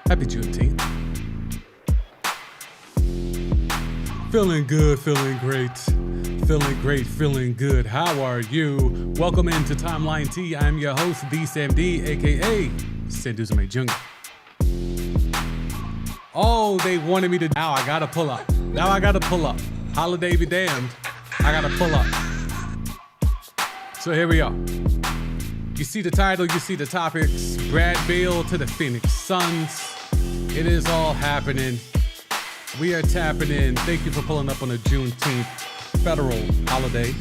Happy Juneteenth. Feeling good, feeling great. Feeling great, feeling good. How are you? Welcome into Timeline T. I'm your host, D Sam D, aka Sanduzume Jr. Oh, they wanted me to. Now I gotta pull up. Holiday be damned. I gotta pull up. So here we are. You see the title, you see the topics. Brad Beal to the Phoenix Suns. It is all happening. We are tapping in. Thank you for pulling up on a Juneteenth federal holiday.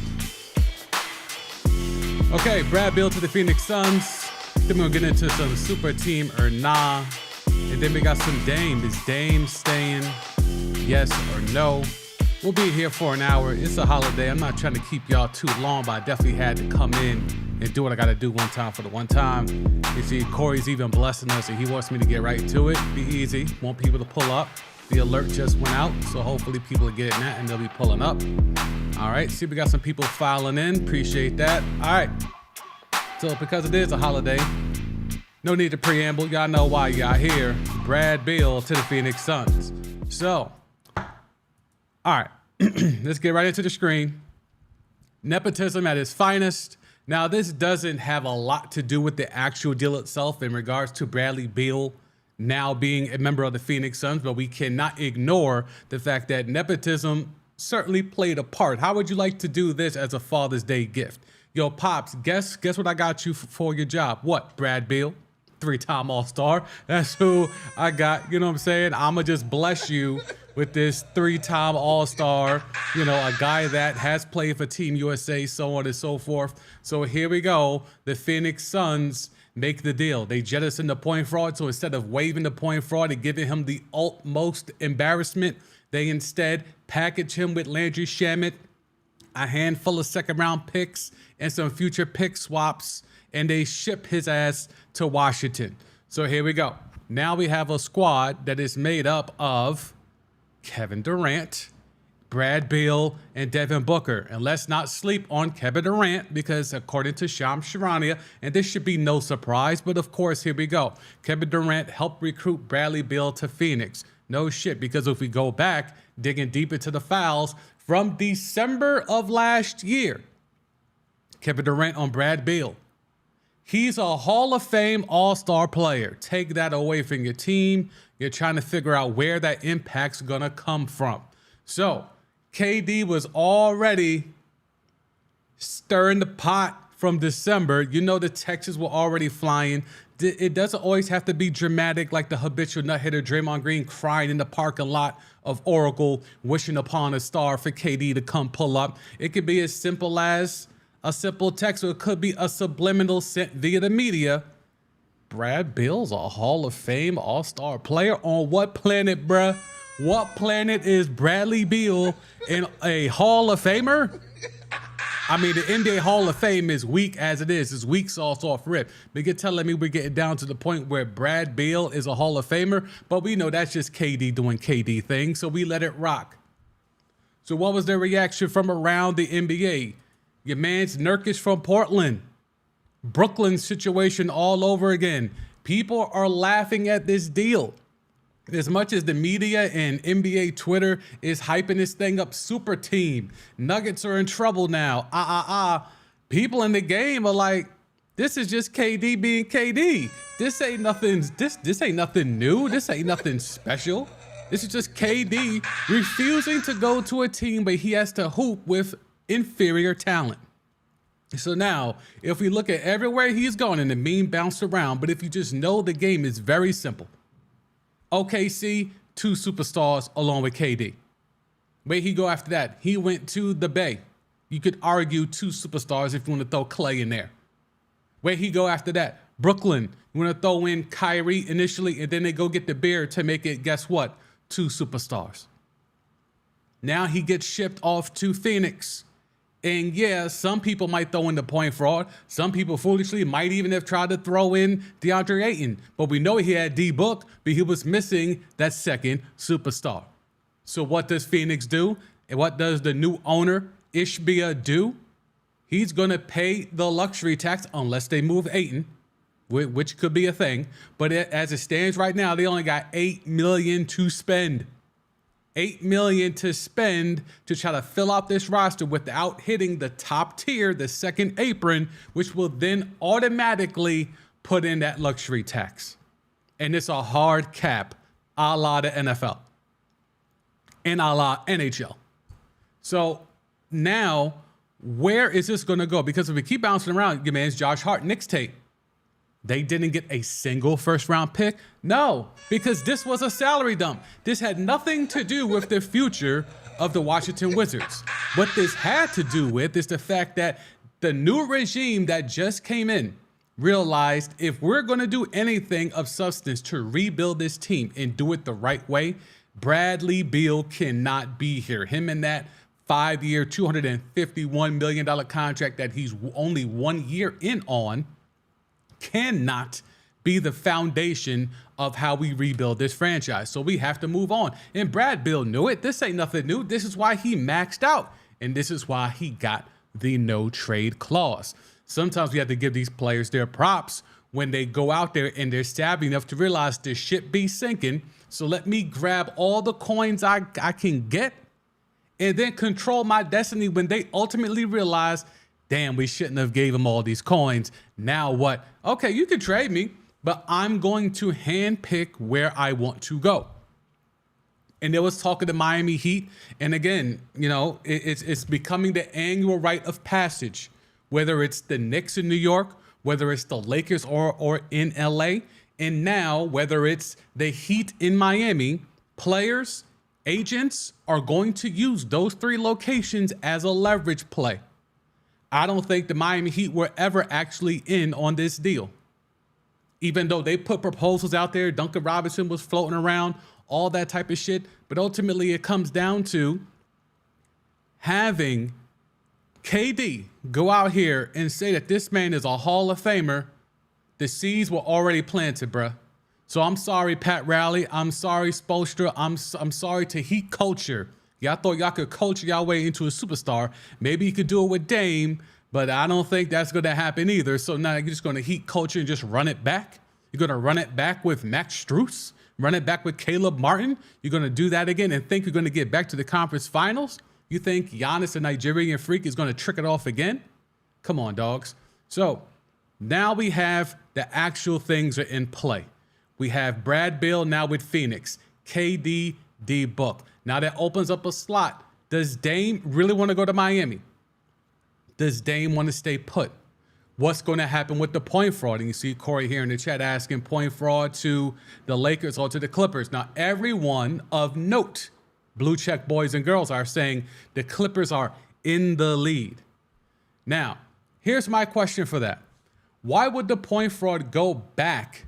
Okay, Brad Beal to the Phoenix Suns. Then we'll get into some super team or nah. And then we got some Dame. Is Dame staying? Yes or no? We'll be here for an hour. It's a holiday. I'm not trying to keep y'all too long, but I definitely had to come in and do what I got to do one time for the one time. You see, Corey's even blessing us, and he wants me to get right to it. Be easy. Want people to pull up. The alert just went out, so hopefully people are getting that, and they'll be pulling up. All right. See, we got some people filing in. Appreciate that. All right. So because it is a holiday, no need to preamble. Y'all know why y'all here. Brad Beal to the Phoenix Suns. So, all right. Let's get right into the screen. Nepotism at its finest. Now, this doesn't have a lot to do with the actual deal itself in regards to Bradley Beal now being a member of the Phoenix Suns, but we cannot ignore the fact that nepotism certainly played a part. How would you like to do this as a Father's Day gift? Yo, Pops, guess what I got you for your job? What, Brad Beal? 3-time All-Star. That's who I got, you know what I'm saying? I'ma just bless you with this 3-time All-Star, you know, a guy that has played for Team USA, so on and so forth. So here we go. The Phoenix Suns make the deal. They jettison the point fraud. So instead of waiving the point fraud and giving him the utmost embarrassment, they instead package him with Landry Shamet, a handful of second-round picks, and some future pick swaps, and they ship his ass to Washington. So here we go. Now we have a squad that is made up of Kevin Durant, Brad Beal, and Devin Booker. And let's not sleep on Kevin Durant because according to Shams Charania, and this should be no surprise, but of course, here we go. Kevin Durant helped recruit Bradley Beal to Phoenix. No shit, because if we go back, digging deep into the files, from December of last year, Kevin Durant on Brad Beal. He's a Hall of Fame All-Star player. Take that away from your team. You're trying to figure out where that impact's going to come from. So, KD was already stirring the pot from December. You know the texts were already flying. It doesn't always have to be dramatic like the habitual nut hitter Draymond Green crying in the parking lot of Oracle, wishing upon a star for KD to come pull up. It could be as simple as a simple text, or it could be a subliminal sent via the media. Brad Beal's a Hall of Fame All-Star player. On what planet, bruh? What planet is Bradley Beal in a Hall of Famer? I mean, the NBA Hall of Fame is weak as it is. It's weak sauce off rip. But you're telling me we're getting down to the point where Brad Beal is a Hall of Famer? But we know that's just KD doing KD things, so we let it rock. So what was the reaction from around the NBA? Your man's Nurkic from Portland. Brooklyn situation all over again. People are laughing at this deal. As much as the media and NBA Twitter is hyping this thing up, super team. Nuggets are in trouble now. People in the game are like, this is just KD being KD. This ain't nothing. This ain't nothing new. This ain't nothing special. This is just KD refusing to go to a team where he has to hoop with inferior talent. So now, if we look at everywhere he's gone, and the meme bounced around, but if you just know the game is very simple. OKC, 2 superstars along with KD. Where he go after that? He went to the Bay. You could argue 2 superstars if you want to throw Clay in there. Where he go after that? Brooklyn. You want to throw in Kyrie initially, and then they go get the Bear to make it, guess what? 2 superstars. Now he gets shipped off to Phoenix. And yeah, some people might throw in the point fraud. Some people foolishly might even have tried to throw in DeAndre Ayton. But we know he had D-Book, but he was missing that second superstar. So what does Phoenix do? And what does the new owner, Ishbia, do? He's going to pay the luxury tax unless they move Ayton. which could be a thing. But as it stands right now, they only got $8 million to spend. $8 million to spend to try to fill out this roster without hitting the top tier, the second apron, which will then automatically put in that luxury tax. And it's a hard cap, a la the NFL and a la NHL. So now, where is this going to go? Because if we keep bouncing around, your man's Josh Hart, Knicks tape. They didn't get a single first-round pick? No, because this was a salary dump. This had nothing to do with the future of the Washington Wizards. What this had to do with is the fact that the new regime that just came in realized if we're going to do anything of substance to rebuild this team and do it the right way, Bradley Beal cannot be here. Him and that 5-year, $251 million contract that he's only 1 year in on cannot be the foundation of how we rebuild this franchise. So we have to move on. And Brad Beal knew it. This ain't nothing new. This is why he maxed out. And this is why he got the no trade clause. Sometimes we have to give these players their props when they go out there and they're savvy enough to realize this ship be sinking. So let me grab all the coins I can get and then control my destiny when they ultimately realize, damn, we shouldn't have gave him all these coins. Now what? Okay, you can trade me, but I'm going to handpick where I want to go. And there was talk of the Miami Heat. And again, you know, it's becoming the annual rite of passage, whether it's the Knicks in New York, whether it's the Lakers or in LA. And now, whether it's the Heat in Miami, players, agents are going to use those three locations as a leverage play. I don't think the Miami Heat were ever actually in on this deal. Even though they put proposals out there, Duncan Robinson was floating around, all that type of shit. But ultimately it comes down to having KD go out here and say that this man is a Hall of Famer. The seeds were already planted, bruh. So I'm sorry, Pat Riley. I'm sorry, Spoelstra. I'm sorry to Heat culture. Y'all thought y'all could culture y'all way into a superstar. Maybe you could do it with Dame, but I don't think that's going to happen either. So now you're just going to Heat culture and just run it back. You're going to run it back with Max Strus, run it back with Caleb Martin. You're going to do that again and think you're going to get back to the conference finals? You think Giannis, the Nigerian freak, is going to trick it off again? Come on, dogs. So now we have the actual things are in play. We have Brad Beal now with Phoenix, KD, D-Book. Now that opens up a slot. Does Dame really want to go to Miami? Does Dame want to stay put? What's going to happen with the point fraud? And you see Corey here in the chat asking point fraud to the Lakers or to the Clippers. Now, everyone of note, blue check boys and girls, are saying the Clippers are in the lead. Now, here's my question for that. Why would the point fraud go back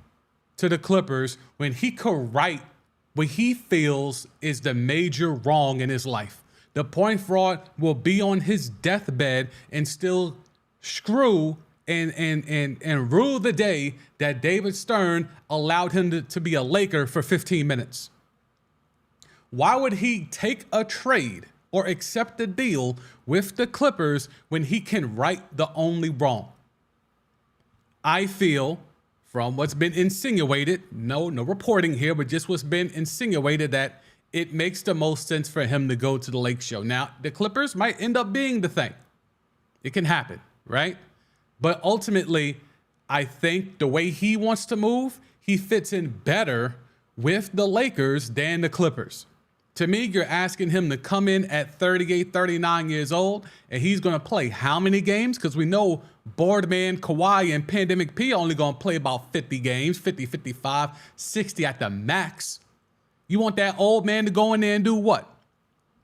to the Clippers when he could right what he feels is the major wrong in his life? The point fraud will be on his deathbed and still screw and rule the day that David Stern allowed him to be a Laker for 15 minutes. Why would he take a trade or accept a deal with the Clippers when he can right the only wrong? I feel, from what's been insinuated, no reporting here, but just what's been insinuated, that it makes the most sense for him to go to the Lake Show. Now, the Clippers might end up being the thing. It can happen, right? But ultimately, I think the way he wants to move, he fits in better with the Lakers than the Clippers. To me, you're asking him to come in at 38, 39 years old, and he's going to play how many games? Because we know Boardman, Kawhi, and Pandemic P are only going to play about 50 games, 50, 55, 60 at the max. You want that old man to go in there and do what?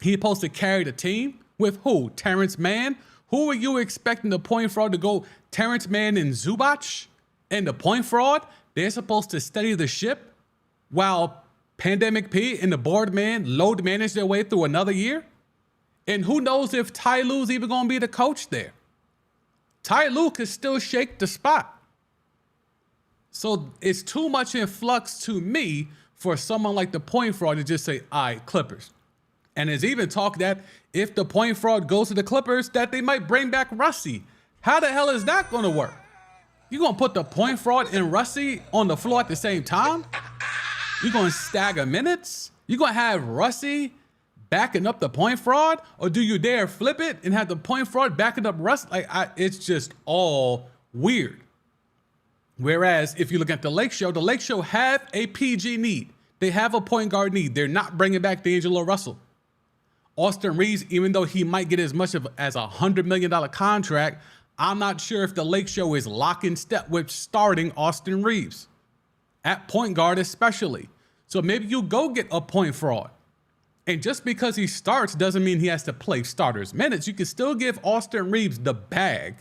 He's supposed to carry the team? With who? Terrence Mann? Who are you expecting the point fraud to go? Terrence Mann and Zubac? And the point fraud? They're supposed to steady the ship while Pandemic P and the Boardman load manage their way through another year? And who knows if Ty Lue's even going to be the coach there? Ty Lue could still shake the spot. So it's too much in flux to me for someone like the point fraud to just say, all right, Clippers. And there's even talk that if the point fraud goes to the Clippers, that they might bring back Rusty. How the hell is that going to work? You gonna put the point fraud and Russie on the floor at the same time? You gonna stagger minutes? You gonna have Russie backing up the point fraud? Or do you dare flip it and have the point fraud backing up Russ? It's just all weird. Whereas if you look at the Lake Show have a PG need. They have a point guard need. They're not bringing back D'Angelo Russell. Austin Reeves, even though he might get as much as a $100 million contract, I'm not sure if the Lake Show is lock in step with starting Austin Reeves at point guard especially. So maybe you go get a point fraud. And just because he starts doesn't mean he has to play starters minutes. You can still give Austin Reeves the bag.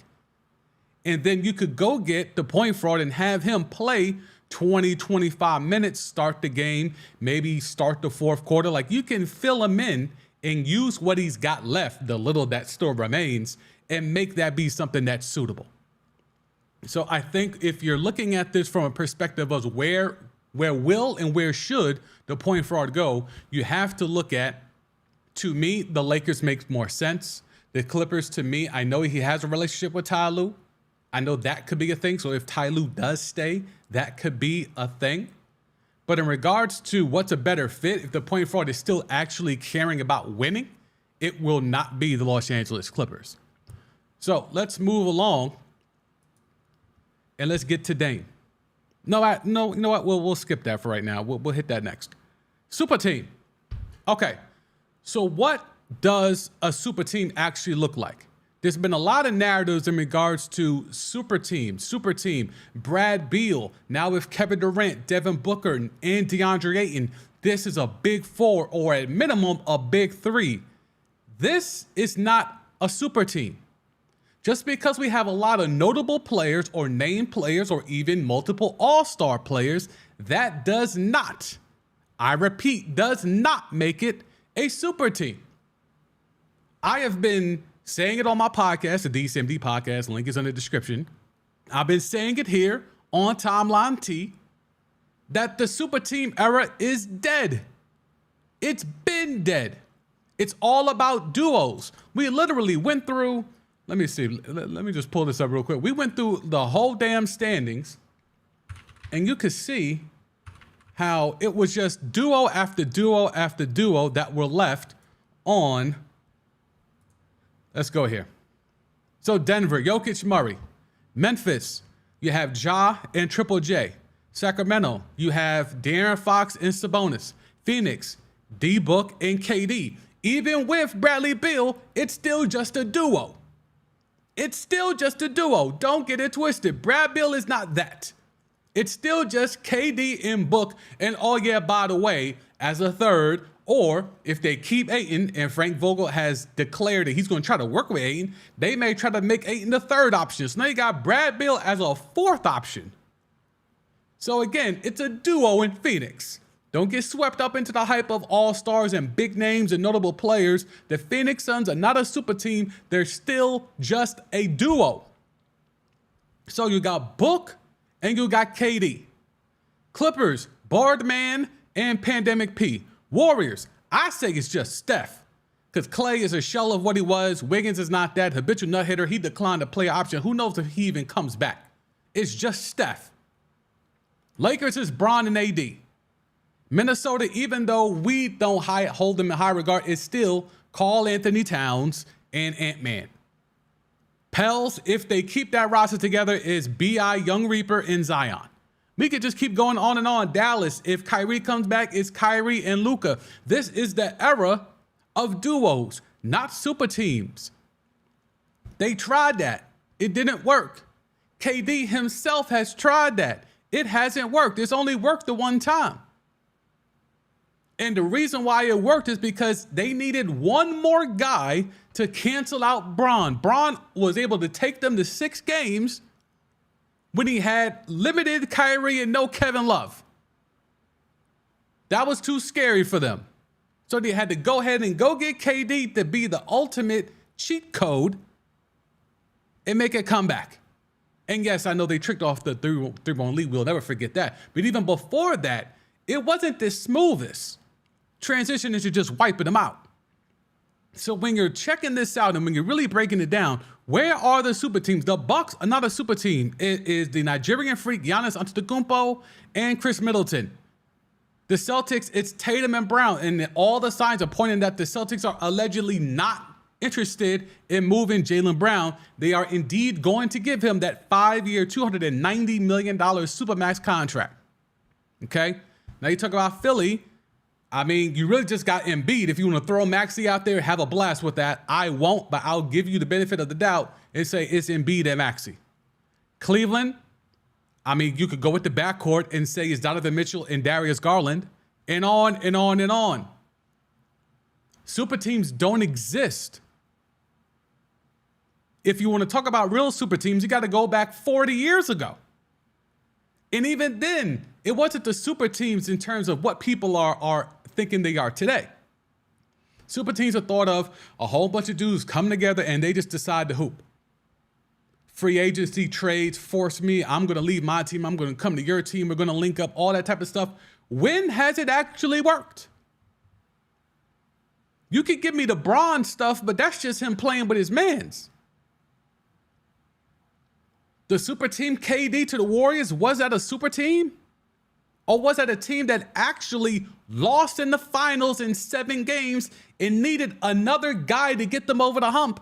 And then you could go get the point fraud and have him play 20, 25 minutes, start the game, maybe start the fourth quarter. Like, you can fill him in and use what he's got left, the little that still remains, and make that be something that's suitable. So I think if you're looking at this from a perspective of where will and where should the point fraud go, you have to look at, to me, the Lakers makes more sense. The Clippers, to me, I know he has a relationship with Ty Lue. I know that could be a thing. So if Ty Lue does stay, that could be a thing. But in regards to what's a better fit, if the point fraud is still actually caring about winning, it will not be the Los Angeles Clippers. So let's move along and let's get to Dame. No, you know what? We'll skip that for right now. We'll hit that next. Super team. Okay. So what does a super team actually look like? There's been a lot of narratives in regards to super team, Brad Beal, now with Kevin Durant, Devin Booker, and DeAndre Ayton. This is a big four, or at minimum, a big three. This is not a super team. Just because we have a lot of notable players or named players or even multiple all-star players, that does not, I repeat, does not make it a super team. I have been saying it on my podcast, the DCMD podcast, link is in the description. I've been saying it here on Timeline T, that the super team era is dead. It's been dead. It's all about duos. We literally went through, let me see, let me just pull this up real quick. We went through the whole damn standings, and you could see how it was just duo after duo after duo that were left on. Let's go here. So Denver, Jokic, Murray. Memphis, you have Ja and Triple J. Sacramento, you have De'Aaron Fox and Sabonis. Phoenix, D-Book and KD. Even with Bradley Beal, it's still just a duo. It's still just a duo. Don't get it twisted. Brad Beal is not that. It's still just KD and Book. And oh yeah, by the way, as a third, or if they keep Ayton, and Frank Vogel has declared that he's going to try to work with Ayton, they may try to make Ayton the third option. So now you got Brad Beal as a fourth option. So again, it's a duo in Phoenix. Don't get swept up into the hype of all-stars and big names and notable players. The Phoenix Suns are not a super team. They're still just a duo. So you got Book and you got KD. Clippers, Boardman and Pandemic P. Warriors, I say it's just Steph, because Clay is a shell of what he was. Wiggins is not that. Habitual nut hitter. He declined the player option. Who knows if he even comes back? It's just Steph. Lakers is Bron and AD. Minnesota, even though we don't hold them in high regard, is still Karl Anthony Towns and Ant-Man. Pels, if they keep that roster together, is B.I., Young Reaper, and Zion. We could just keep going on and on. Dallas, if Kyrie comes back, it's Kyrie and Luka. This is the era of duos, not super teams. They tried that. It didn't work. KD himself has tried that. It hasn't worked. It's only worked the one time. And the reason why it worked is because they needed one more guy to cancel out Bron. Bron was able to take them to 6 games when he had limited Kyrie and no Kevin Love. That was too scary for them. So they had to go ahead and go get KD to be the ultimate cheat code and make a comeback. And yes, I know they tricked off the three-point lead. We'll never forget that. But even before that, it wasn't the smoothest transition into just wiping them out. So when you're checking this out and when you're really breaking it down, Where are the super teams? The Bucks are not a super team. It is the Nigerian freak Giannis Antetokounmpo and Chris Middleton. The Celtics, it's Tatum and Brown, and all the signs are pointing that the Celtics are allegedly not interested in moving Jaylen Brown. They are indeed going to give him that 5-year, $290 million Supermax contract. Okay? Now you talk about Philly. I mean, you really just got Embiid. If you want to throw Maxey out there, have a blast with that. I won't, but I'll give you the benefit of the doubt and say it's Embiid and Maxey. Cleveland, I mean, you could go with the backcourt and say it's Donovan Mitchell and Darius Garland, and on and on and on. Super teams don't exist. If you want to talk about real super teams, you got to go back 40 years ago. And even then, it wasn't the super teams in terms of what people are thinking they are today. Super teams are thought of a whole bunch of dudes come together and they just decide to hoop. Free agency trades force me. I'm going to leave my team. I'm going to come to your team. We're going to link up, all that type of stuff. When has it actually worked? You could give me the Bron stuff, but that's just him playing with his mans. The super team KD to the Warriors, was that a super team? Or was that a team that actually lost in the finals in 7 games and needed another guy to get them over the hump?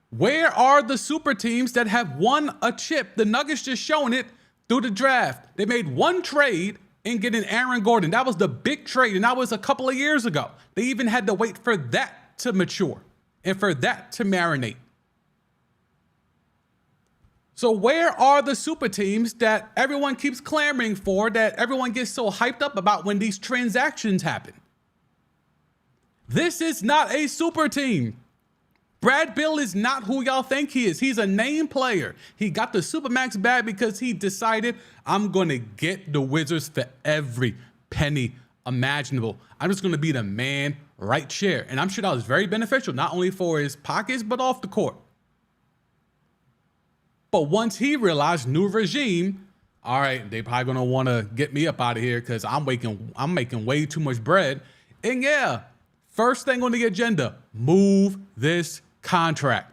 Where are the super teams that have won a chip? The Nuggets just showing it through the draft. They made one trade in getting Aaron Gordon. That was the big trade, and that was a couple of years ago. They even had to wait for that to mature and for that to marinate. So where are the super teams that everyone keeps clamoring for, that everyone gets so hyped up about when these transactions happen? This is not a super team. Brad Beal is not who y'all think he is. He's a name player. He got the Supermax bag because he decided, I'm going to get the Wizards for every penny imaginable. I'm just going to be the man right chair. And I'm sure that was very beneficial, not only for his pockets, but off the court. But once he realized new regime, all right, they probably going to want to get me up out of here because I'm making way too much bread. And yeah, first thing on the agenda, move this contract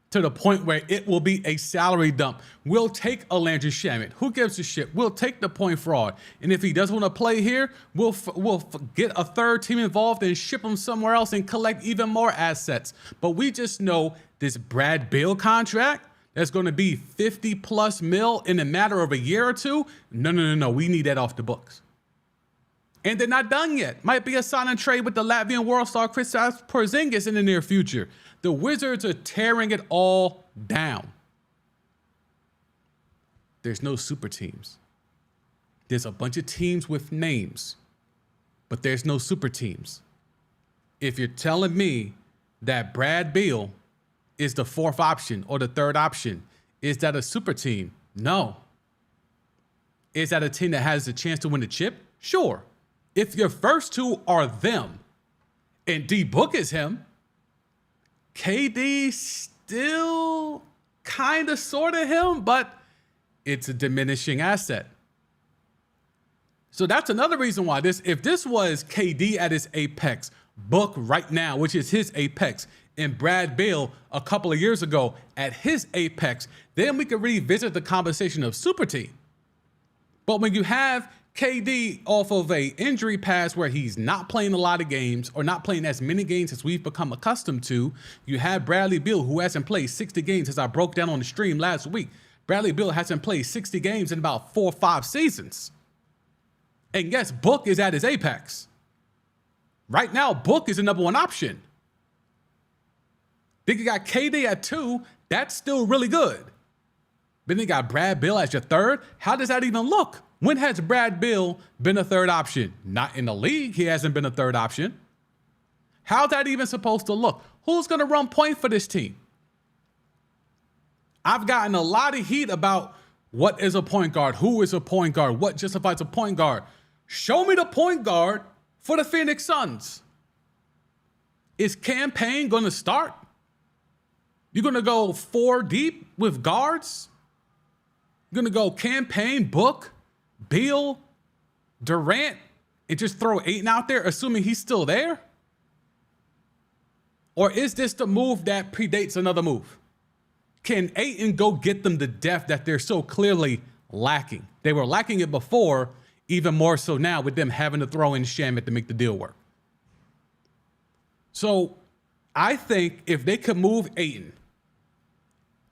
to the point where it will be a salary dump. We'll take a Landry Shamet. Who gives a shit? We'll take the point fraud. And if he doesn't want to play here, we'll get a third team involved and ship him somewhere else and collect even more assets. But we just know this Brad Beal contract that's going to be 50 plus mil in a matter of a year or two. No. We need that off the books. And they're not done yet. Might be a sign and trade with the Latvian world star Kristaps Porzingis in the near future. The Wizards are tearing it all down. There's no super teams. There's a bunch of teams with names, but there's no super teams. If you're telling me that Brad Beal is the 4th option or the 3rd option, is that a super team? No. Is that a team that has a chance to win the chip? Sure. If your first two are them and D-Book is him, KD still kind of sort of him, but it's a diminishing asset. So that's another reason why if this was KD at his apex, Book right now, which is his apex, and Brad Beal a couple of years ago at his apex, then we could revisit the conversation of super team. But when you have KD off of a injury pass where he's not playing a lot of games or not playing as many games as we've become accustomed to, you have Bradley Beal, who hasn't played 60 games, as I broke down on the stream last week. Bradley Beal hasn't played 60 games in about 4 or 5 seasons. And yes, Book is at his apex. Right now, Book is the number 1 option. Then you got KD at 2. That's still really good. Then you got Brad Beal as your 3rd. How does that even look? When has Brad Beal been a 3rd option? Not in the league, he hasn't been a 3rd option. How's that even supposed to look? Who's going to run point for this team? I've gotten a lot of heat about what is a point guard, who is a point guard, what justifies a point guard. Show me the point guard for the Phoenix Suns. Is Cam Payne going to start? You're going to go 4 deep with guards? You're going to go Cam Payne, Book, Beal, Durant, and just throw Ayton out there, assuming he's still there? Or is this the move that predates another move? Can Ayton go get them the depth that they're so clearly lacking? They were lacking it before, even more so now with them having to throw in Shamet to make the deal work. So I think if they could move Ayton,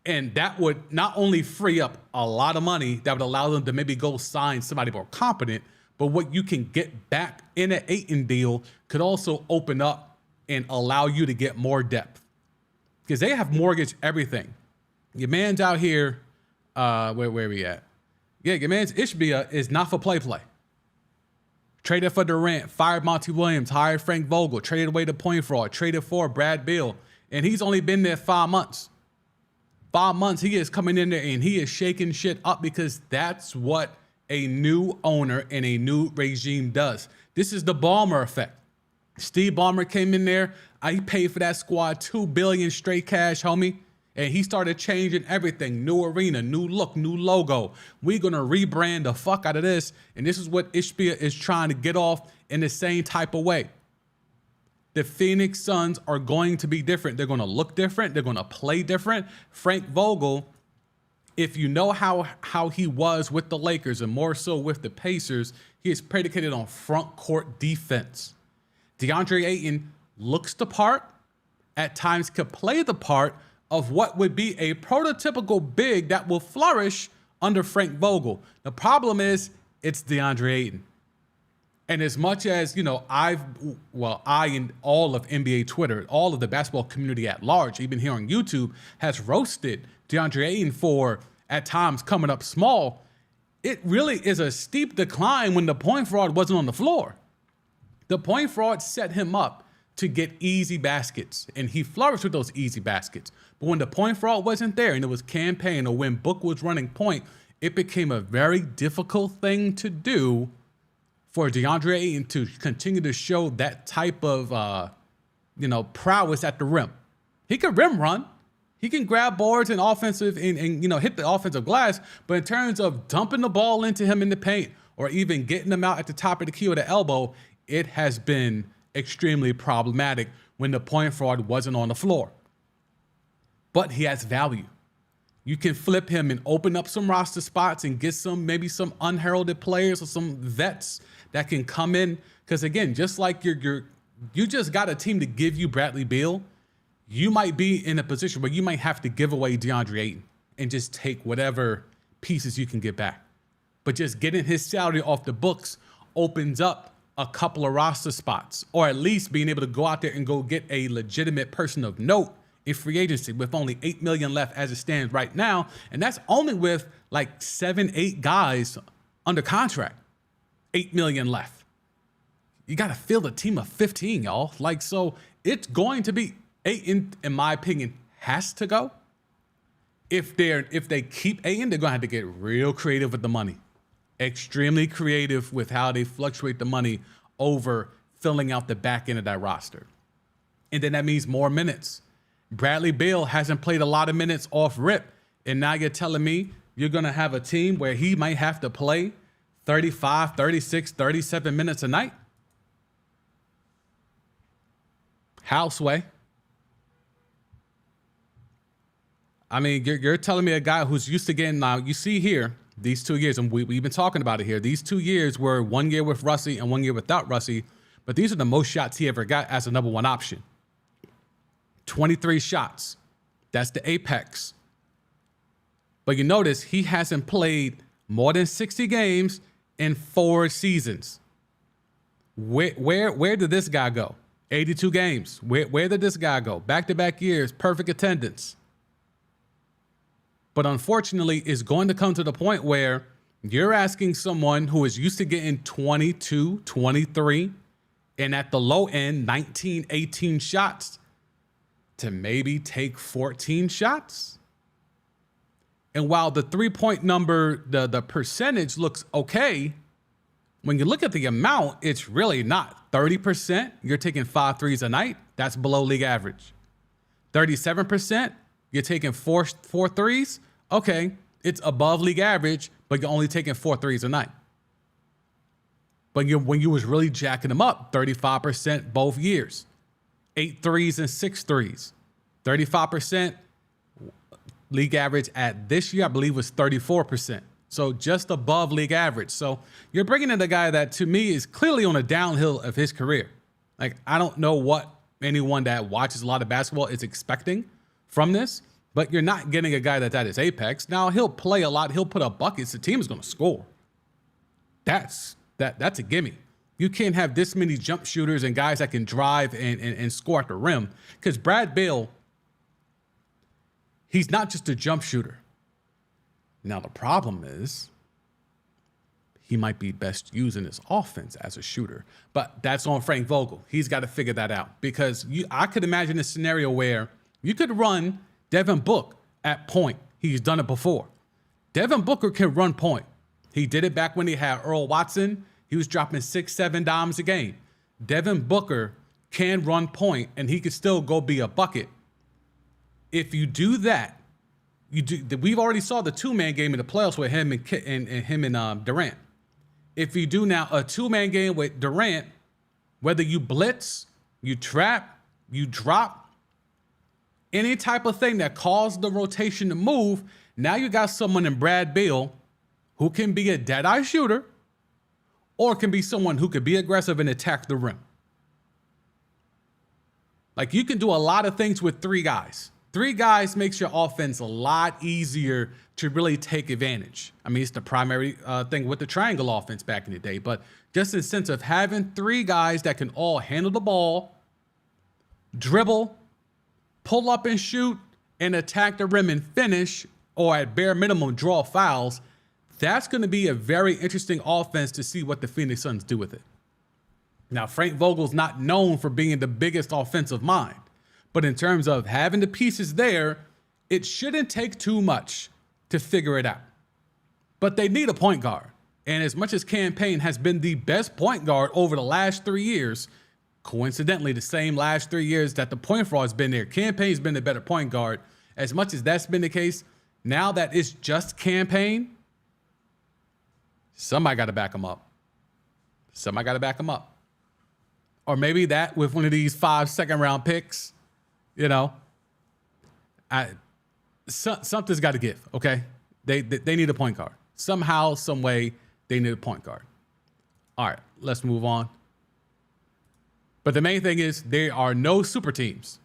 and that would not only free up a lot of money, that would allow them to maybe go sign somebody more competent, but what you can get back in an Ayton deal could also open up and allow you to get more depth. Because they have mortgaged everything. Your man's out here, where we at? Yeah, your man's Ishbia is not for play. Traded for Durant, fired Monty Williams, hired Frank Vogel, traded away the point fraud, traded for Brad Beal, and he's only been there 5 months. 5 months, he is coming in there and he is shaking shit up because that's what a new owner and a new regime does. This is the Ballmer effect. Steve Ballmer came in there. He paid for that squad $2 billion straight cash, homie. And he started changing everything. New arena, new look, new logo. We're going to rebrand the fuck out of this. And this is what Ishbia is trying to get off in the same type of way. The Phoenix Suns are going to be different. They're going to look different. They're going to play different. Frank Vogel, if you know how he was with the Lakers and more so with the Pacers, he is predicated on front court defense. DeAndre Ayton looks the part, at times could play the part of what would be a prototypical big that will flourish under Frank Vogel. The problem is it's DeAndre Ayton. And as much as, I and all of NBA Twitter, all of the basketball community at large, even here on YouTube, has roasted DeAndre Ayton for, at times, coming up small, it really is a steep decline when the point fraud wasn't on the floor. The point fraud set him up to get easy baskets, and he flourished with those easy baskets. But when the point fraud wasn't there and it was campaign or when Book was running point, it became a very difficult thing to do for DeAndre Ayton to continue to show that type of, prowess at the rim. He can rim run. He can grab boards and offensive and hit the offensive glass. But in terms of dumping the ball into him in the paint or even getting him out at the top of the key or the elbow, it has been extremely problematic when the point fraud wasn't on the floor. But he has value. You can flip him and open up some roster spots and get maybe some unheralded players or some vets that can come in. Because again, just like you just got a team to give you Bradley Beal, you might be in a position where you might have to give away DeAndre Ayton and just take whatever pieces you can get back. But just getting his salary off the books opens up a couple of roster spots, or at least being able to go out there and go get a legitimate person of note in free agency with only $8 million left as it stands right now. And that's only with like 7-8 guys under contract. $8 million left. You got to field a team of 15, y'all. So it's going to be Ayton, in my opinion, has to go. If they keep Ayton, they're going to have to get real creative with the money. Extremely creative with how they fluctuate the money over filling out the back end of that roster. And then that means more minutes. Bradley Beal hasn't played a lot of minutes off rip. And now you're telling me you're going to have a team where he might have to play 35, 36, 37 minutes a night? How, Sway? I mean, you're telling me a guy who's used to getting, now you see here, these 2 years, and we've been talking about it here. These 2 years were 1 year with Russie and 1 year without Russie, but these are the most shots he ever got as a number one option. 23 shots. That's the apex. But you notice he hasn't played more than 60 games in 4 seasons. Where did this guy go? 82 games. Where did this guy go? Back-to-back years, perfect attendance. But unfortunately, it's going to come to the point where you're asking someone who is used to getting 22, 23, and at the low end, 19, 18 shots to maybe take 14 shots. And while the three-point number, the percentage looks okay, when you look at the amount, it's really not. 30%, you're taking 5 threes a night. That's below league average. 37%, you're taking four threes. Okay, it's above league average, but you're only taking 4 threes a night. But when you was really jacking them up, 35% both years. 8 threes and 6 threes. 35%. League average at this year, I believe, was 34%. So just above league average. So you're bringing in a guy that, to me, is clearly on a downhill of his career. Like, I don't know what anyone that watches a lot of basketball is expecting from this, but you're not getting a guy that's at his apex. Now, he'll play a lot. He'll put up buckets. The team is going to score. That's a gimme. You can't have this many jump shooters and guys that can drive and score at the rim, because Brad Beal, he's not just a jump shooter. Now, the problem is he might be best used in his offense as a shooter, but that's on Frank Vogel. He's got to figure that out, because I could imagine a scenario where you could run Devin Booker at point. He's done it before. Devin Booker can run point. He did it back when he had Earl Watson. He was dropping 6-7 dimes a game. Devin Booker can run point, and he could still go be a bucket. If you do that, we've already saw the two-man game in the playoffs with him and Durant. If you do now a two-man game with Durant, whether you blitz, you trap, you drop, any type of thing that caused the rotation to move, now you got someone in Brad Beal who can be a dead-eye shooter, or can be someone who could be aggressive and attack the rim. Like, you can do a lot of things with 3 guys. 3 guys makes your offense a lot easier to really take advantage. I mean, it's the primary thing with the triangle offense back in the day, but just in the sense of having 3 guys that can all handle the ball, dribble, pull up and shoot, and attack the rim and finish, or at bare minimum, draw fouls, that's going to be a very interesting offense to see what the Phoenix Suns do with it. Now, Frank Vogel's not known for being the biggest offensive mind, but in terms of having the pieces there, it shouldn't take too much to figure it out. But they need a point guard. And as much as Cam Payne has been the best point guard over the last 3 years, coincidentally, the same last 3 years that the point fraud has been there, Cam Payne's been the better point guard. As much as that's been the case, now that it's just Cam Payne, somebody got to back him up. Somebody got to back him up. Or maybe that with one of these 5 second-round picks, you know, something's got to give, okay? They need a point guard. Somehow, some way, they need a point guard. All right, let's move on. But the main thing is there are no super teams,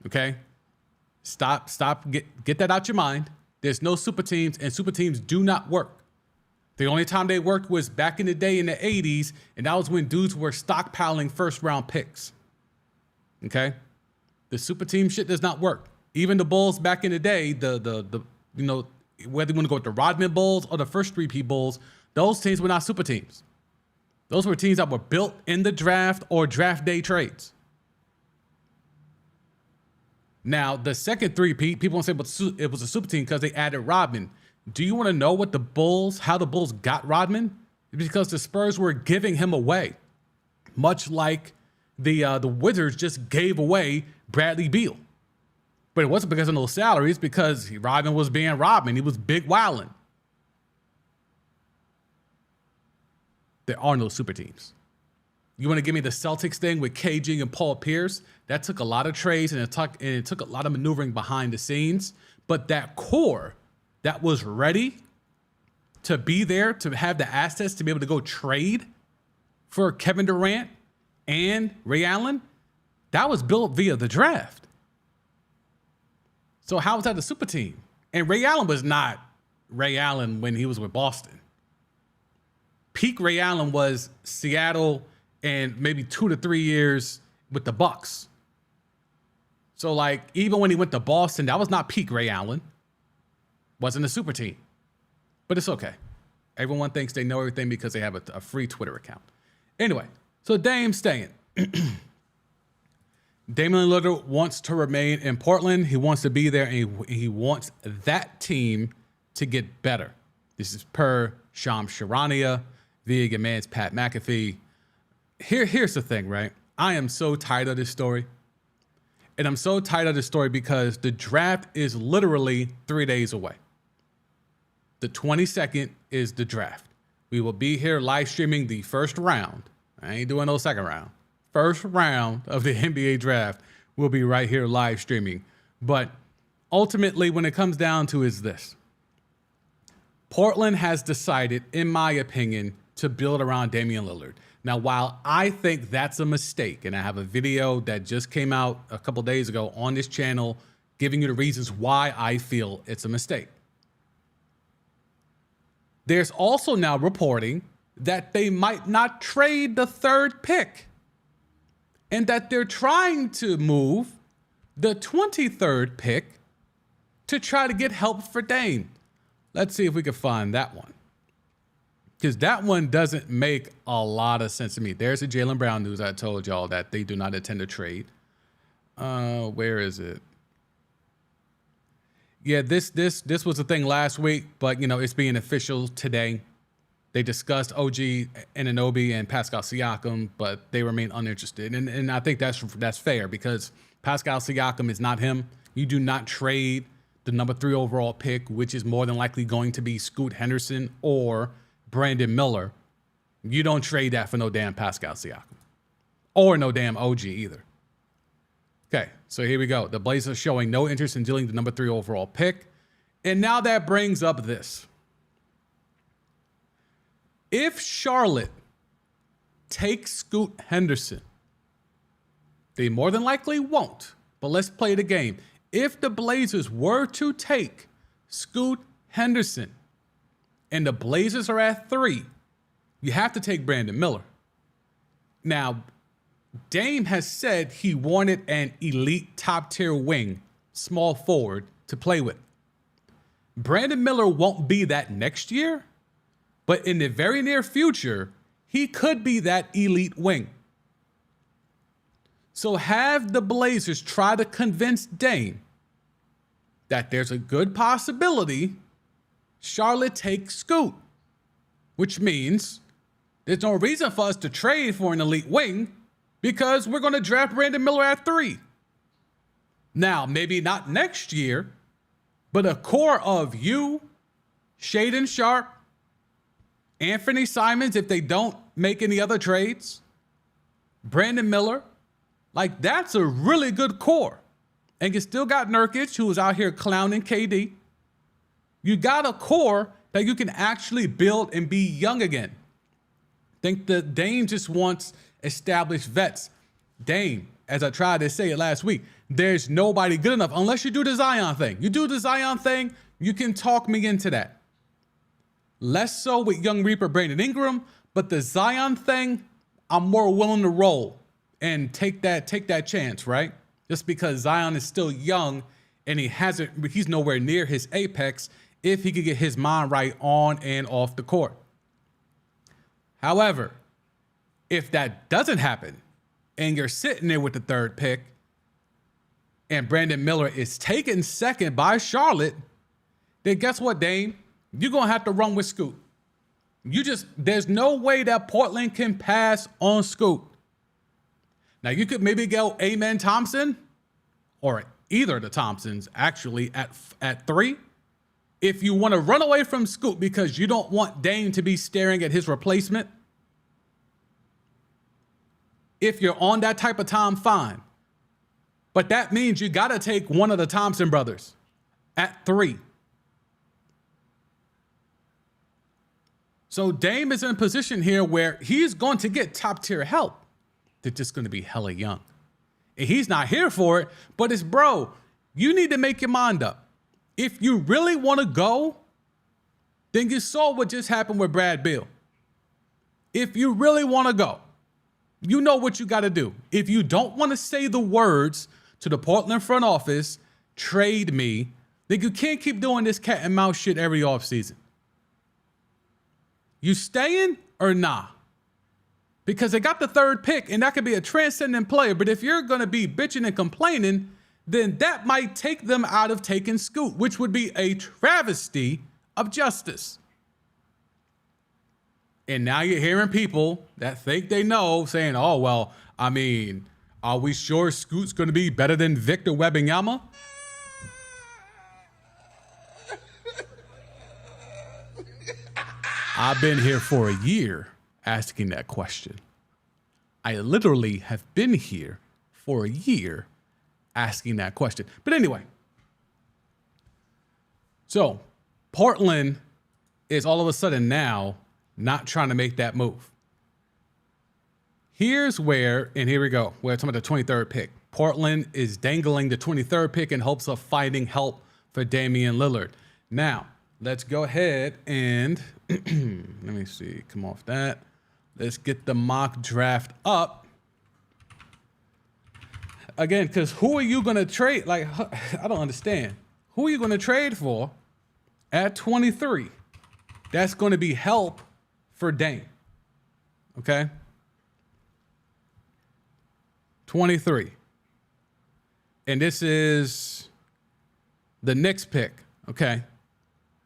okay? Stop, get that out your mind. There's no super teams, and super teams do not work. The only time they worked was back in the day in the 80s, and that was when dudes were stockpiling first-round picks, okay? The super team shit does not work. Even the Bulls back in the day, the you know, whether you want to go with the Rodman Bulls or the first 3P Bulls, those teams were not super teams. Those were teams that were built in the draft or draft day trades. Now, the second 3P, people want to say it was a super team because they added Rodman. Do you want to know how the Bulls got Rodman? Because the Spurs were giving him away, much like the Wizards just gave away Bradley Beal. But it wasn't because of no salaries, because Rodman was being Rodman. He was big wildin'. There are no super teams. You want to give me the Celtics thing with KG and Paul Pierce? That took a lot of trades, and it took a lot of maneuvering behind the scenes. But that core that was ready to be there, to have the assets to be able to go trade for Kevin Durant and Ray Allen, that was built via the draft. So how was that a super team? And Ray Allen was not Ray Allen when he was with Boston. Peak Ray Allen was Seattle and maybe 2 to 3 years with the Bucks. So like, even when he went to Boston, that was not peak Ray Allen. Wasn't a super team. But it's okay. Everyone thinks they know everything because they have a free Twitter account. Anyway, so Dame's staying. Damian Lillard wants to remain in Portland. He wants to be there, and he wants that team to get better. This is per Shams Charania, via your man's Pat McAfee. Here's the thing, right? I am so tired of this story. And I'm so tired of this story because the draft is literally 3 days away. The 22nd is the draft. We will be here live streaming the first round. I ain't doing no second round. First round of the NBA draft we'll be right here live streaming. But ultimately, when it comes down to is this. Portland has decided, in my opinion, to build around Damian Lillard. Now, while I think that's a mistake, and I have a video that just came out a couple days ago on this channel giving you the reasons why I feel it's a mistake. There's also now reporting that they might not trade the third pick and that they're trying to move the 23rd pick to try to get help for Dame. Let's see if we can find that one, because that one doesn't make a lot of sense to me. There's the Jaylen Brown news. I told y'all that they do not intend to trade. Where is it? Yeah, this was a thing last week, but, you know, it's being official today. They discussed OG Anunoby and Pascal Siakam, but they remain uninterested. And I think that's fair, because Pascal Siakam is not him. You do not trade the number 3 overall pick, which is more than likely going to be Scoot Henderson or Brandon Miller. You don't trade that for no damn Pascal Siakam or no damn OG either. Okay, so here we go. The Blazers showing no interest in dealing the number 3 overall pick. And now that brings up this. If Charlotte takes Scoot Henderson, they more than likely won't, but let's play the game. If the Blazers were to take Scoot Henderson and the Blazers are at 3, you have to take Brandon Miller. Now, Dame has said he wanted an elite top-tier wing, small forward, to play with. Brandon Miller won't be that next year, but in the very near future, he could be that elite wing. So have the Blazers try to convince Dame that there's a good possibility Charlotte takes Scoot, which means there's no reason for us to trade for an elite wing because we're going to draft Brandon Miller at 3. Now, maybe not next year, but a core of you, Shaedon Sharpe, Anthony Simons, if they don't make any other trades, Brandon Miller, like, that's a really good core. And you still got Nurkic, who is out here clowning KD. You got a core that you can actually build and be young again. Think that Dame just wants established vets. Dame, as I tried to say it last week, there's nobody good enough unless you do the Zion thing. You do the Zion thing, you can talk me into that. Less so with young Reaper Brandon Ingram, but the Zion thing, I'm more willing to roll and take that chance, right? Just because Zion is still young and he's nowhere near his apex if he could get his mind right on and off the court. However, if that doesn't happen and you're sitting there with the 3rd pick and Brandon Miller is taken second by Charlotte, then guess what, Dame? You're going to have to run with Scoot. There's no way that Portland can pass on Scoot. Now, you could maybe go Amen Thompson or either of the Thompsons actually at 3. If you want to run away from Scoot because you don't want Dame to be staring at his replacement, if you're on that type of time, fine. But that means you got to take one of the Thompson brothers at 3. So Dame is in a position here where he's going to get top-tier help. They're just going to be hella young. And he's not here for it, but it's, bro, you need to make your mind up. If you really want to go, then you saw what just happened with Brad Beal. If you really want to go, you know what you got to do. If you don't want to say the words to the Portland front office, trade me, then you can't keep doing this cat and mouse shit every offseason. You staying or nah? Because they got the 3rd pick, and that could be a transcendent player. But if you're going to be bitching and complaining, then that might take them out of taking Scoot, which would be a travesty of justice. And now you're hearing people that think they know saying, oh, well, I mean, are we sure Scoot's going to be better than Victor Wembanyama? I've been here for a year asking that question. I literally have been here for a year asking that question. But anyway, so Portland is all of a sudden now not trying to make that move. Here's where, and here we go. We're talking about the 23rd pick. Portland is dangling the 23rd pick in hopes of finding help for Damian Lillard. Now, let's go ahead and let me see. Come off that. Let's get the mock draft up. Again, because who are you going to trade? Like, I don't understand. Who are you going to trade for at 23? That's going to be help for Dame. Okay? 23. And this is the Knicks pick. Okay?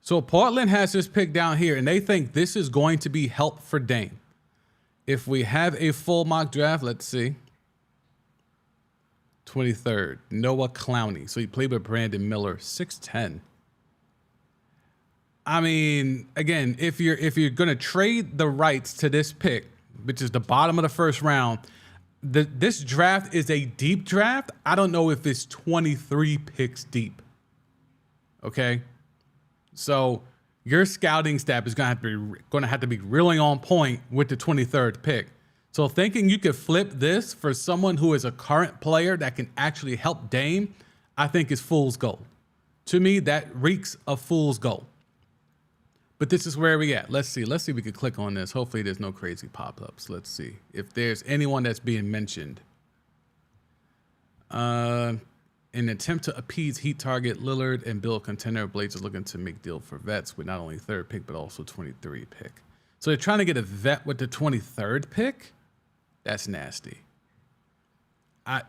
So Portland has this pick down here, and they think this is going to be help for Dame. If we have a full mock draft, let's see. 23rd, Noah Clowney. So he played with Brandon Miller, 6'10". I mean, again, if you're gonna trade the rights to this pick, which is the bottom of the first round, this draft is a deep draft. I don't know if it's 23 picks deep. Okay, so your scouting staff is gonna have to be really on point with the 23rd pick. So thinking you could flip this for someone who is a current player that can actually help Dame, I think is fool's gold. To me, that reeks of fool's gold. But this is where we at. Let's see if we can click on this. Hopefully there's no crazy pop-ups. Let's see if there's anyone that's being mentioned. In an attempt to appease Heat target Lillard and Beal contender, Blazers looking to make deal for vets with not only third pick, but also 23 pick. So they're trying to get a vet with the 23rd pick? That's nasty.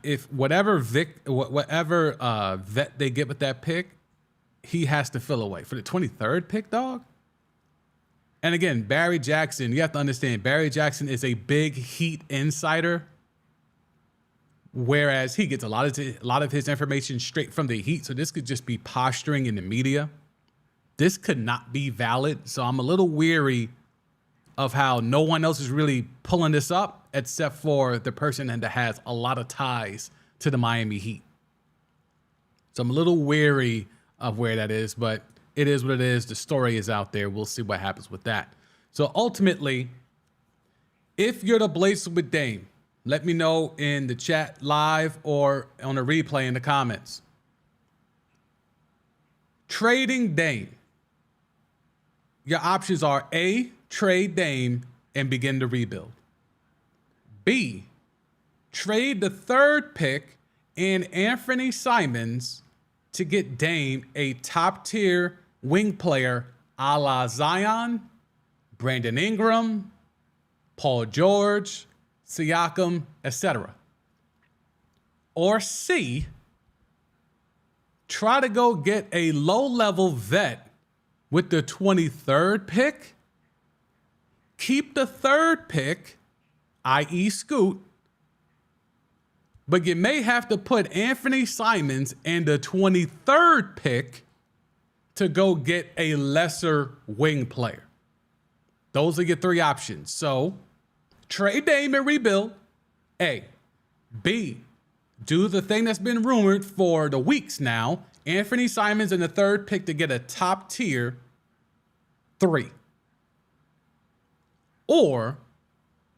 If whatever vet they get with that pick, he has to fill away. For the 23rd pick, dog? And again, Barry Jackson, you have to understand, Barry Jackson is a big Heat insider, whereas he gets a lot of his information straight from the Heat. So this could just be posturing in the media. This could not be valid. So I'm a little weary of how no one else is really pulling this up except for the person that has a lot of ties to the Miami Heat. So I'm a little wary of where that is, but it is what it is. The story is out there. We'll see what happens with that. So ultimately, if you're the Blazers with Dame, let me know in the chat live or on a replay in the comments. Trading Dame. Your options are A, trade Dame and begin to rebuild. B, trade the third pick and Anthony Simons to get Dame a top-tier wing player a la Zion, Brandon Ingram, Paul George, Siakam, etc. Or C, try to go get a low-level vet with the 23rd pick, keep the third pick, i.e. Scoot, but you may have to put Anthony Simons and the 23rd pick to go get a lesser wing player. Those are your three options. So trade Dame and rebuild, A. B, do the thing that's been rumored for the weeks now, Anthony Simons and the third pick to get a top tier 3. Or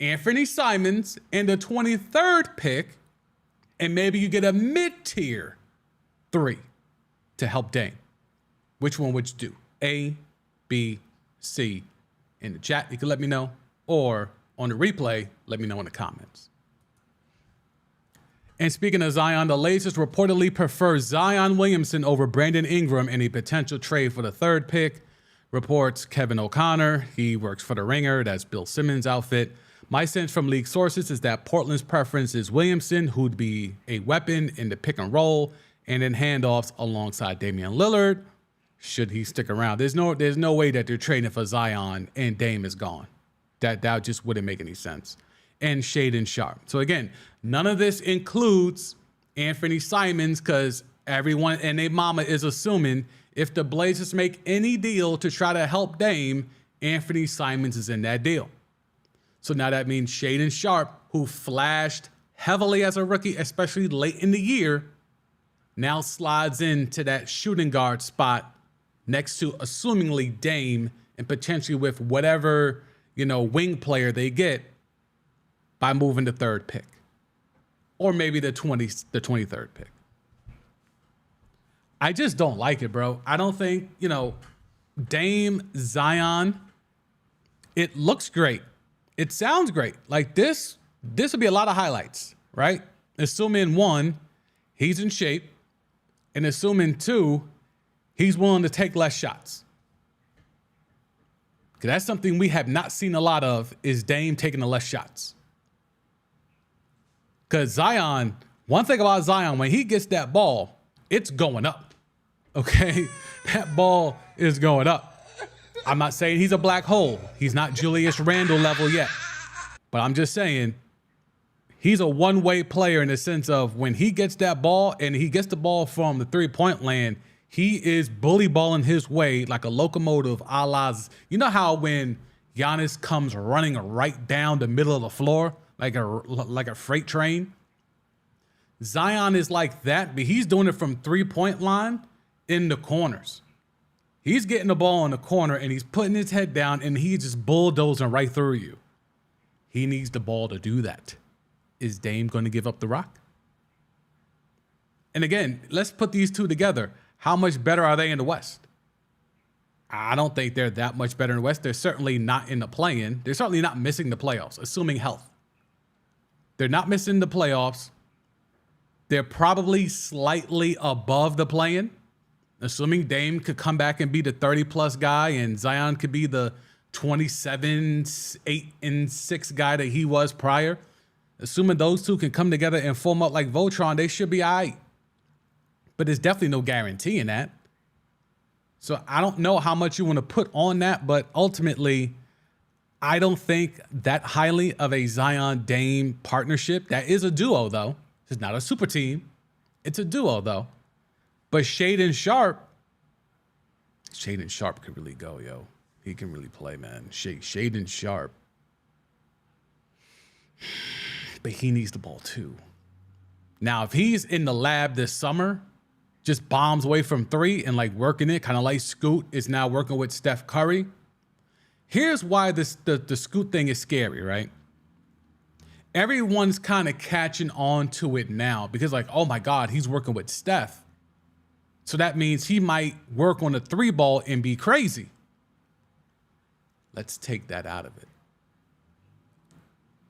Anthony Simons and the 23rd pick, and maybe you get a mid-tier 3 to help Dame. Which one would you do? A, B, C. In the chat, you can let me know. Or on the replay, let me know in the comments. And speaking of Zion, the Blazers reportedly prefer Zion Williamson over Brandon Ingram in a potential trade for the third pick. Reports Kevin O'Connor. He works for The Ringer. That's Bill Simmons' outfit. My sense from league sources is that Portland's preference is Williamson, who'd be a weapon in the pick and roll and in handoffs alongside Damian Lillard, should he stick around. There's no way that they're trading for Zion and Dame is gone. That just wouldn't make any sense. And Shaedon Sharpe. So again, none of this includes Anthony Simons because everyone and their mama is assuming if the Blazers make any deal to try to help Dame, Anthony Simons is in that deal. So now that means Shaedon Sharpe, who flashed heavily as a rookie, especially late in the year, now slides into that shooting guard spot next to assumingly Dame and potentially with whatever, wing player they get by moving the third pick or maybe the 23rd pick. I just don't like it, bro. I don't think, Dame, Zion, it looks great. It sounds great. Like this would be a lot of highlights, right? Assuming 1, he's in shape, and assuming 2, he's willing to take less shots. Because that's something we have not seen a lot of is Dame taking the less shots. Because Zion, one thing about Zion, when he gets that ball, it's going up. Okay? That ball is going up. I'm not saying he's a black hole. He's not Julius Randle level yet. But I'm just saying he's a one-way player in the sense of when he gets that ball and he gets the ball from the three-point land, he is bully balling his way like a locomotive a la, you know how when Giannis comes running right down the middle of the floor like a freight train? Zion is like that, but he's doing it from three-point line in the corners. He's getting the ball in the corner and he's putting his head down and he's just bulldozing right through you. He needs the ball to do that. Is Dame going to give up the rock? And again, let's put these two together. How much better are they in the West? I don't think they're that much better in the West. They're certainly not in the play-in. They're certainly not missing the playoffs, assuming health. They're not missing the playoffs. They're probably slightly above the play-in, assuming Dame could come back and be the 30-plus guy and Zion could be the 27, 8, and 6 guy that he was prior. Assuming those two can come together and form up like Voltron, they should be all right. But there's definitely no guarantee in that. So I don't know how much you want to put on that, but ultimately, I don't think that highly of a Zion-Dame partnership. That is a duo, though. It's not a super team. It's a duo, though. But Shaedon Sharpe could really go, yo. He can really play, man. Shaedon Sharpe. But he needs the ball, too. Now, if he's in the lab this summer, just bombs away from 3 and like working it, kind of like Scoot is now working with Steph Curry. Here's why the Scoot thing is scary, right? Everyone's kind of catching on to it now because like, oh my God, he's working with Steph. So that means he might work on the 3 ball and be crazy. Let's take that out of it.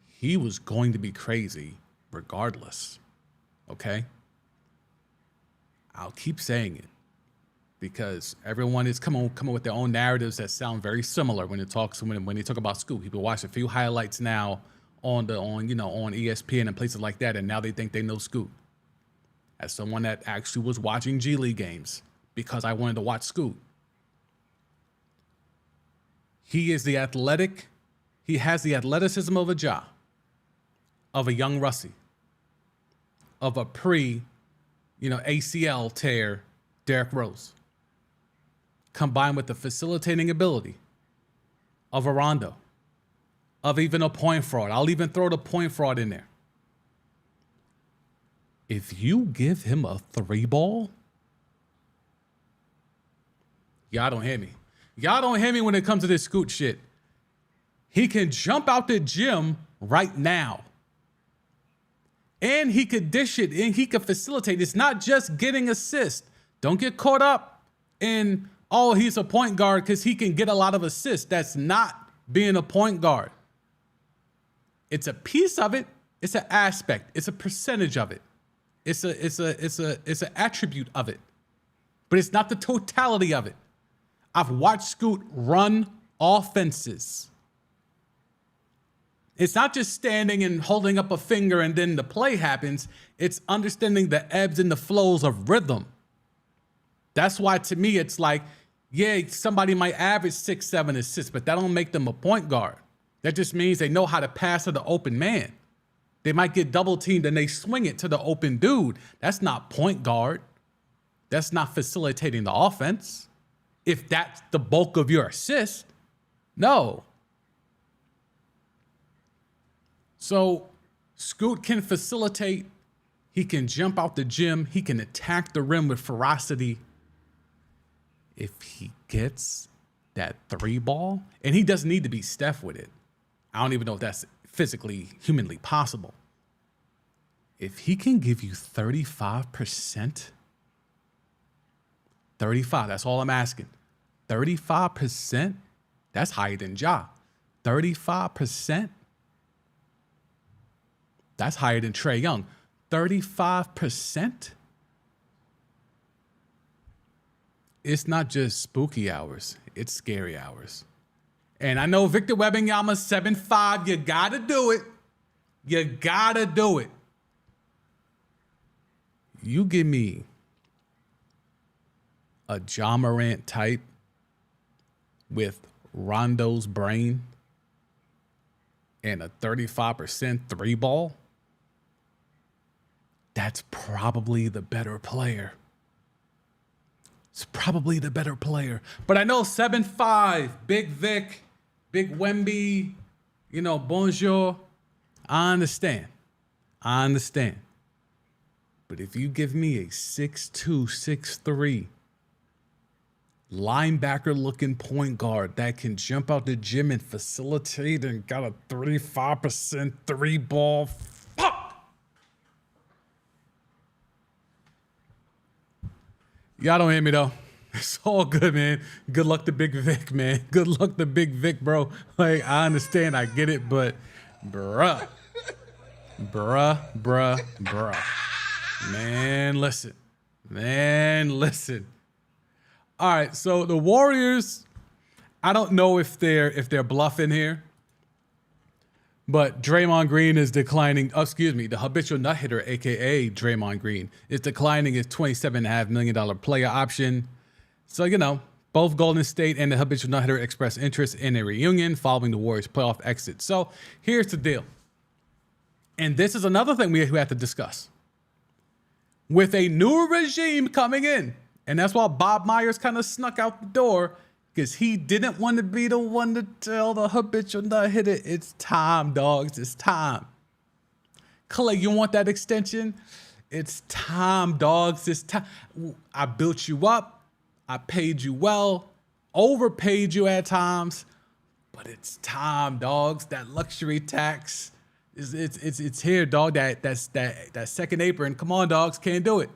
He was going to be crazy regardless, okay? I'll keep saying it because everyone is coming with their own narratives that sound very similar when they talk about Scoot. People watch a few highlights now on ESPN and places like that, and now they think they know Scoot. As someone that actually was watching G League games because I wanted to watch Scoot. He has the athleticism of a Ja, of a young Russie, of a ACL tear Derrick Rose, combined with the facilitating ability of a Rondo, of even a point fraud. I'll even throw the point fraud in there. If you give him a 3 ball, y'all don't hear me. Y'all don't hear me when it comes to this Scoot shit. He can jump out the gym right now. And he could dish it and he could facilitate. It's not just getting assists. Don't get caught up in, oh, he's a point guard because he can get a lot of assists. That's not being a point guard. It's a piece of it. It's an aspect. It's a percentage of it. It's an attribute of it. But it's not the totality of it. I've watched Scoot run offenses. It's not just standing and holding up a finger and then the play happens. It's understanding the ebbs and the flows of rhythm. That's why, to me, it's like, yeah, somebody might average 6, 7 assists, but that don't make them a point guard. That just means they know how to pass to the open man. They might get double teamed and they swing it to the open dude. That's not point guard. That's not facilitating the offense. If that's the bulk of your assist, no. So Scoot can facilitate. He can jump out the gym. He can attack the rim with ferocity. If he gets that three ball, and he doesn't need to be Steph with it. I don't even know if that's physically, humanly possible. If he can give you 35%, 35, that's all I'm asking. 35%, that's higher than Ja. 35%, that's higher than Trae Young. 35%, it's not just spooky hours, it's scary hours. And I know Victor Wembanyama's 7'5", you gotta do it. You gotta do it. You give me a Ja Morant type with Rondo's brain and a 35% three ball, that's probably the better player. It's probably the better player. But I know 7'5", Big Vic, Big Wemby, you know, bonjour. I understand. But if you give me a 6'2", 6'3", linebacker-looking point guard that can jump out the gym and facilitate and got a 35% three ball, fuck! Y'all don't hear me, though. It's all good, man. Good luck to Big Vic, man. Good luck to Big Vic, bro. Like, I understand. I get it, but bruh. Man, listen. All right, so the Warriors, I don't know if they're bluffing here, but Draymond Green is declining. Oh, excuse me, the habitual nut hitter, aka Draymond Green, is declining his $27.5 million player option. So, you know, both Golden State and the habitual nut hitter expressed interest in a reunion following the Warriors' playoff exit. So here's the deal. And this is another thing we have to discuss. With a new regime coming in, and that's why Bob Myers kind of snuck out the door, because he didn't want to be the one to tell the habitual nut hitter, it's time, dogs, it's time. Clay, you want that extension? It's time, dogs, it's time. I built you up. I paid you well, overpaid you at times, but it's time, dogs. That luxury tax, it's here, dog. That second apron. Come on, dogs. Can't do it.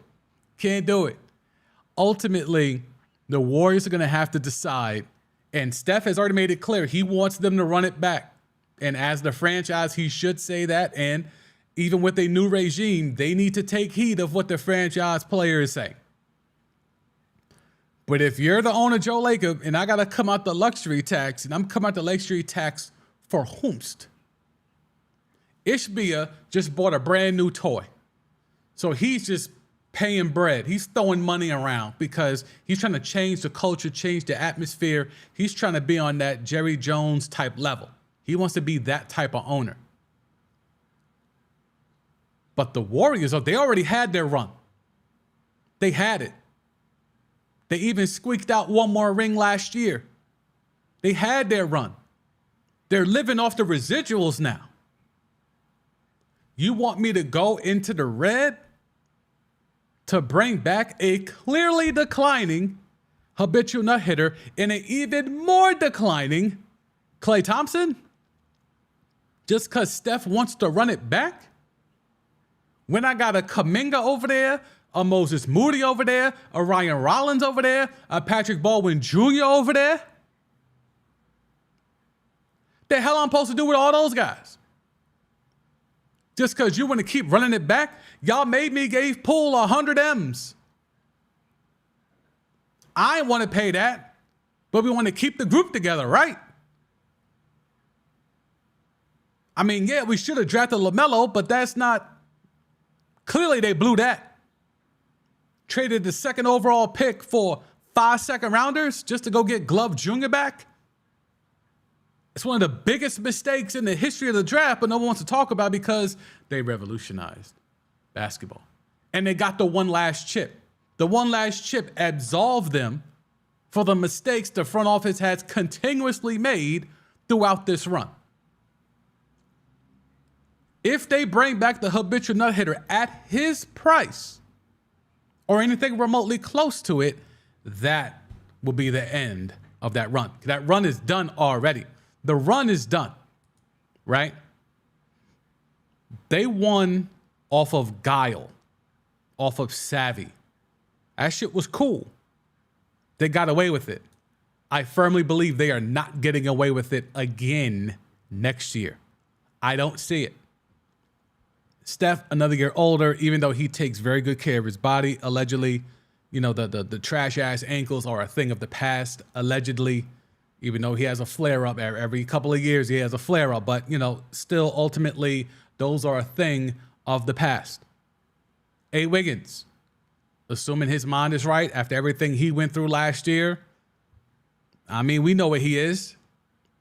Ultimately, the Warriors are going to have to decide, and Steph has already made it clear he wants them to run it back. And as the franchise, he should say that. And even with a new regime, they need to take heed of what the franchise player is saying. But if you're the owner, Joe Lacob, and I got to come out the luxury tax, and I'm coming out the luxury tax for whomst? Ishbia just bought a brand new toy. So he's just paying bread. He's throwing money around because he's trying to change the culture, change the atmosphere. He's trying to be on that Jerry Jones type level. He wants to be that type of owner. But the Warriors, they already had their run. They had it. They even squeaked out one more ring last year. They had their run. They're living off the residuals now. You want me to go into the red to bring back a clearly declining habitual nut hitter and an even more declining Klay Thompson? Just because Steph wants to run it back? When I got a Kuminga over there, a Moses Moody over there, a Ryan Rollins over there, a Patrick Baldwin Jr. over there? The hell I'm supposed to do with all those guys? Just because you want to keep running it back? Y'all made me gave Poole 100 M's. I ain't want to pay that, but we want to keep the group together, right? I mean, yeah, we should have drafted LaMelo, but that's not... Clearly, they blew that. Traded the second overall pick for 5 second-rounders just to go get Glove Jr. back. It's one of the biggest mistakes in the history of the draft, but no one wants to talk about because they revolutionized basketball. And they got the one last chip. The one last chip absolved them for the mistakes the front office has continuously made throughout this run. If they bring back the habitual nut hitter at his price or anything remotely close to it, that will be the end of that run. That run is done already. The run is done, right? They won off of guile, off of savvy. That shit was cool. They got away with it. I firmly believe they are not getting away with it again next year. I don't see it. Steph, another year older, even though he takes very good care of his body, allegedly, you know, the trash ass ankles are a thing of the past, allegedly, even though he has a flare up every couple of years, he has a flare up, but you know, still ultimately, those are a thing of the past. A. Wiggins, assuming his mind is right after everything he went through last year. I mean, we know what he is.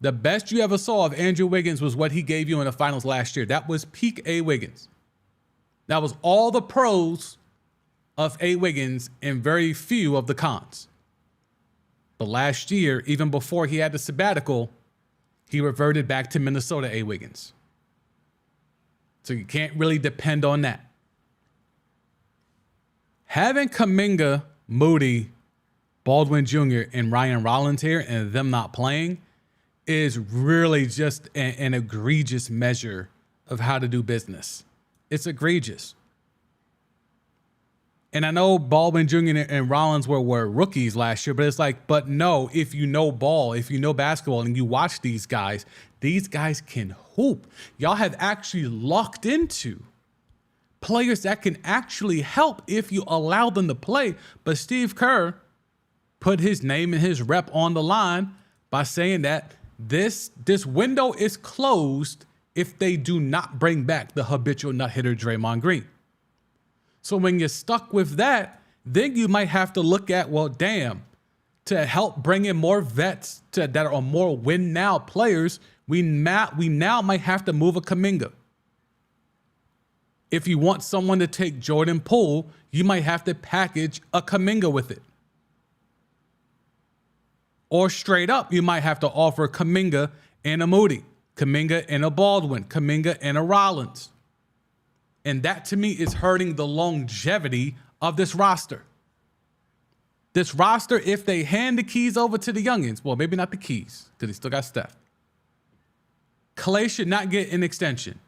The best you ever saw of Andrew Wiggins was what he gave you in the finals last year. That was peak A. Wiggins. That was all the pros of A. Wiggins and very few of the cons. But last year, even before he had the sabbatical, he reverted back to Minnesota A. Wiggins. So you can't really depend on that. Having Kuminga, Moody, Baldwin Jr., and Ryan Rollins here and them not playing is really just an egregious measure of how to do business. It's egregious. And I know Baldwin Jr. and Rollins were rookies last year, but it's like, but no, if you know ball, if you know basketball and you watch these guys can hoop. Y'all have actually locked into players that can actually help if you allow them to play. But Steve Kerr put his name and his rep on the line by saying that this window is closed if they do not bring back the habitual nut hitter Draymond Green. So when you're stuck with that, then you might have to look at, well, damn, to help bring in more vets that are more win now players, we now might have to move a Kuminga. If you want someone to take Jordan Poole, you might have to package a Kuminga with it. Or straight up, you might have to offer Kuminga and a Moody, Kuminga and a Baldwin, Kuminga and a Rollins. And that, to me, is hurting the longevity of this roster. This roster, if they hand the keys over to the youngins, well, maybe not the keys, because he still got Steph. Clay should not get an extension.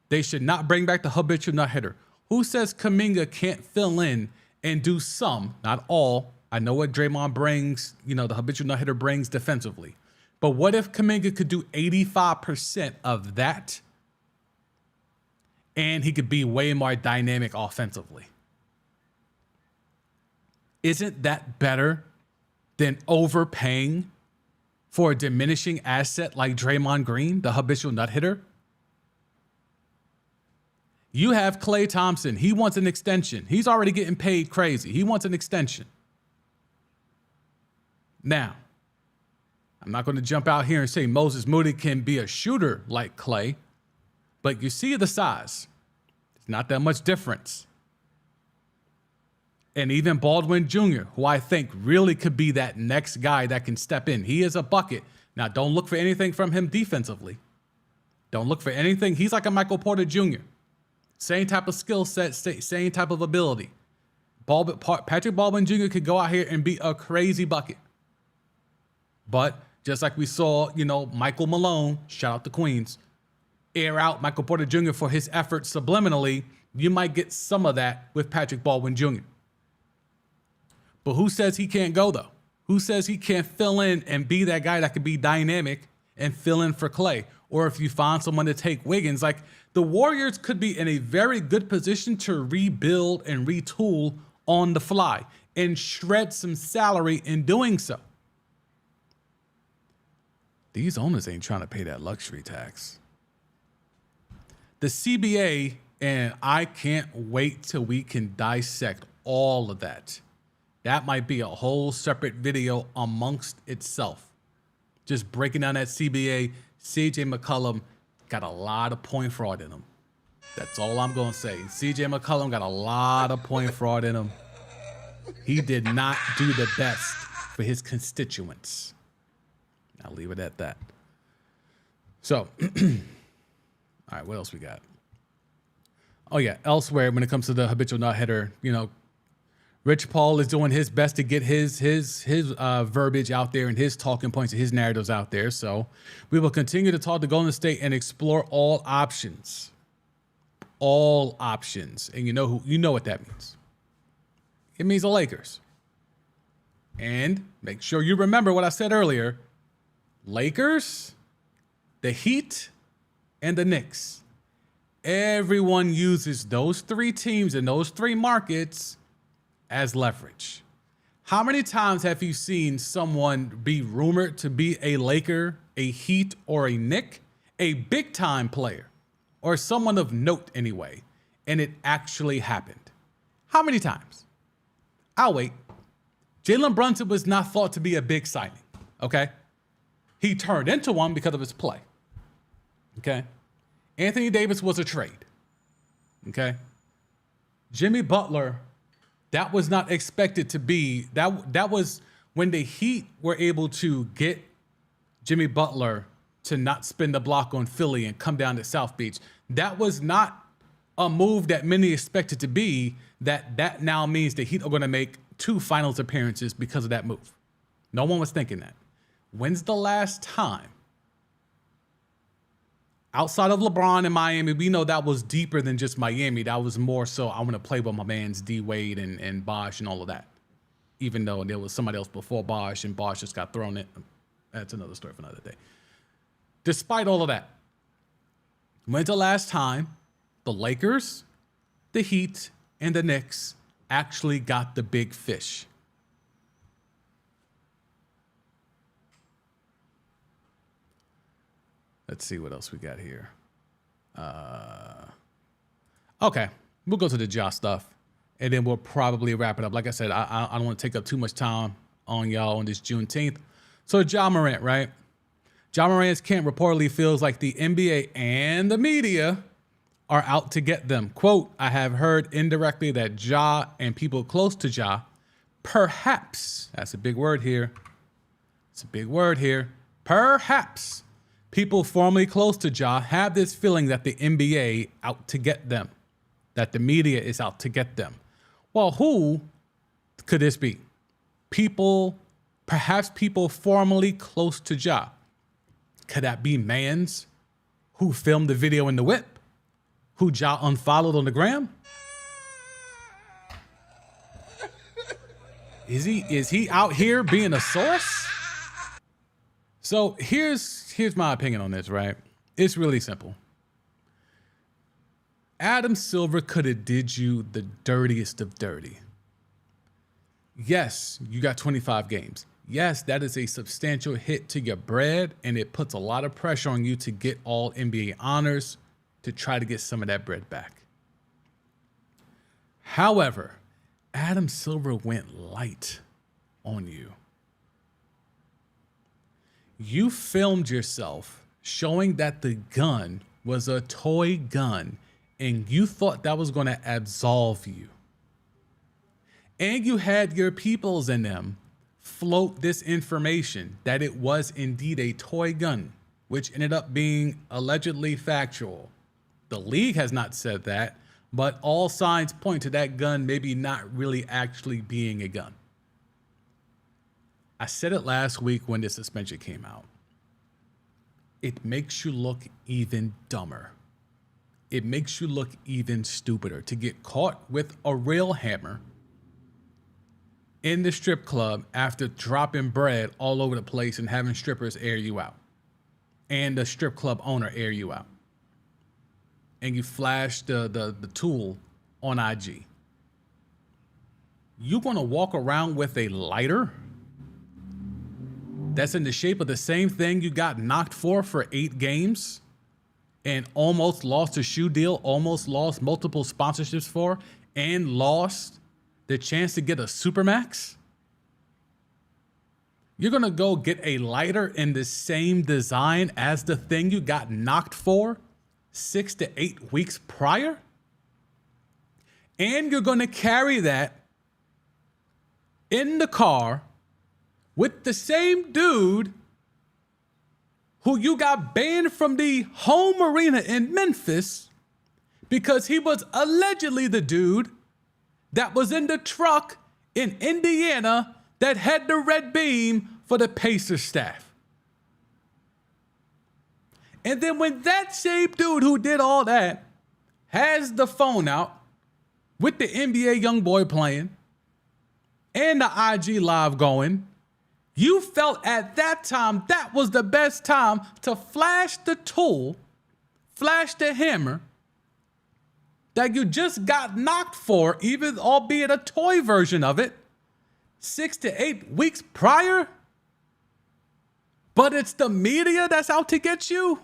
They should not bring back the habitual nut hitter. Who says Kuminga can't fill in and do some, not all? I know what Draymond brings, you know, the habitual nut hitter brings defensively. But what if Kuminga could do 85% of that and he could be way more dynamic offensively? Isn't that better than overpaying for a diminishing asset like Draymond Green, the habitual nut hitter? You have Klay Thompson. He wants an extension. He's already getting paid crazy. He wants an extension. Now, I'm not going to jump out here and say Moses Moody can be a shooter like Klay, but you see the size. It's not that much difference. And even Baldwin Jr., who I think really could be that next guy that can step in. He is a bucket. Now, don't look for anything from him defensively. Don't look for anything. He's like a Michael Porter Jr. Same type of skill set, same type of ability. Patrick Baldwin Jr. could go out here and be a crazy bucket. But just like we saw, you know, Michael Malone, shout out to Queens, air out Michael Porter Jr. for his efforts subliminally, you might get some of that with Patrick Baldwin Jr. But who says he can't go, though? Who says he can't fill in and be that guy that could be dynamic and fill in for Klay? Or if you find someone to take Wiggins, like the Warriors could be in a very good position to rebuild and retool on the fly and shred some salary in doing so. These owners ain't trying to pay that luxury tax. The CBA, and I can't wait till we can dissect all of that. That might be a whole separate video amongst itself. Just breaking down that CBA. CJ McCollum got a lot of point fraud in him. That's all I'm going to say. CJ McCollum got a lot of point fraud in him. He did not do the best for his constituents. I'll leave it at that. So, all right, what else we got? Oh yeah, elsewhere when it comes to the habitual nut hitter, Rich Paul is doing his best to get his verbiage out there and his talking points and his narratives out there. So we will continue to talk to Golden State and explore all options. All options. And you know what that means. It means the Lakers. And make sure you remember what I said earlier. Lakers, the Heat, and the Knicks. Everyone uses those three teams in those three markets as leverage. How many times have you seen someone be rumored to be a Laker, a Heat, or a Knick, a big time player, or someone of note anyway, and it actually happened? How many times? I'll wait. Jalen Brunson was not thought to be a big signing, okay? He turned into one because of his play, okay? Anthony Davis was a trade, okay? Jimmy Butler, that was not expected to be, that was when the Heat were able to get Jimmy Butler to not spin the block on Philly and come down to South Beach. That was not a move that many expected to be, that now means the Heat are going to make 2 finals appearances because of that move. No one was thinking that. When's the last time? Outside of LeBron and Miami, we know that was deeper than just Miami. That was more so I want to play with my mans D Wade and Bosh and all of that. Even though there was somebody else before Bosh and Bosh just got thrown in. That's another story for another day. Despite all of that, when's the last time the Lakers, the Heat, and the Knicks actually got the big fish? Let's see what else we got here. Okay, we'll go to the Ja stuff, and then we'll probably wrap it up. Like I said, I don't want to take up too much time on y'all on this Juneteenth. So Ja Morant, right? Ja Morant's camp reportedly feels like the NBA and the media are out to get them. Quote, I have heard indirectly that Ja and people close to Ja, perhaps, that's a big word here. It's a big word here. Perhaps people formerly close to Ja have this feeling that the NBA out to get them, that the media is out to get them. Well, who could this be? Perhaps people formerly close to Ja. Could that be Mans, who filmed the video in the whip, who Ja unfollowed on the gram? Is he out here being a source? So here's my opinion on this, right? It's really simple. Adam Silver could have did you the dirtiest of dirty. Yes, you got 25 games. Yes, that is a substantial hit to your bread, and it puts a lot of pressure on you to get all NBA honors to try to get some of that bread back. However, Adam Silver went light on you. You filmed yourself showing that the gun was a toy gun, and you thought that was going to absolve you. And you had your peoples in them float this information that it was indeed a toy gun, which ended up being allegedly factual. The league has not said that, but all signs point to that gun maybe not really actually being a gun. I said it last week when the suspension came out. It makes you look even dumber. It makes you look even stupider to get caught with a real hammer in the strip club after dropping bread all over the place and having strippers air you out and the strip club owner air you out. And you flash the tool on IG. You gonna walk around with a lighter that's in the shape of the same thing you got knocked for 8 games and almost lost a shoe deal, almost lost multiple sponsorships for, and lost the chance to get a Supermax? You're gonna go get a lighter in the same design as the thing you got knocked for 6 to 8 weeks prior? And you're gonna carry that in the car with the same dude who you got banned from the home arena in Memphis because he was allegedly the dude that was in the truck in Indiana that had the red beam for the Pacers staff. And then when that same dude who did all that has the phone out with the NBA YoungBoy playing and the IG live going, you felt at that time that was the best time to flash the tool, flash the hammer that you just got knocked for, even albeit a toy version of it, 6 to 8 weeks prior. But it's the media that's out to get you.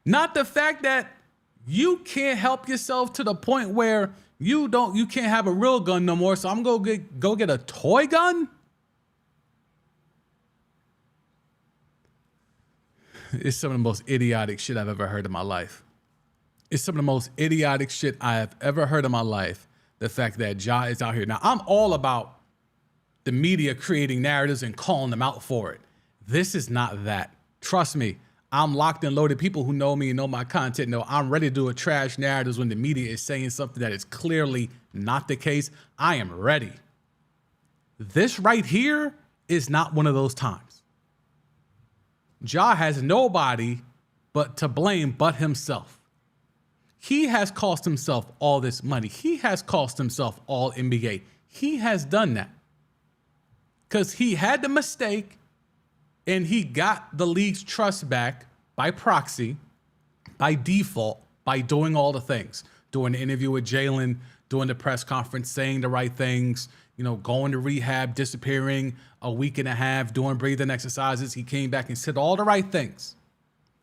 Not the fact that you can't help yourself to the point where you can't have a real gun no more, so I'm gonna go get a toy gun? It's some of the most idiotic shit I've ever heard in my life. It's some of the most idiotic shit I have ever heard in my life. The fact that Ja is out here. Now, I'm all about the media creating narratives and calling them out for it. This is not that. Trust me, I'm locked and loaded. People who know me and know my content know I'm ready to do a trash narratives when the media is saying something that is clearly not the case. I am ready. This right here is not one of those times. Ja has nobody but to blame but himself. He has cost himself all this money. He has cost himself all NBA. He has done that because he had the mistake and he got the league's trust back by proxy, by default, by doing all the things. Doing the interview with Jalen, doing the press conference, saying the right things, going to rehab, disappearing a week and a half, doing breathing exercises. He came back and said all the right things.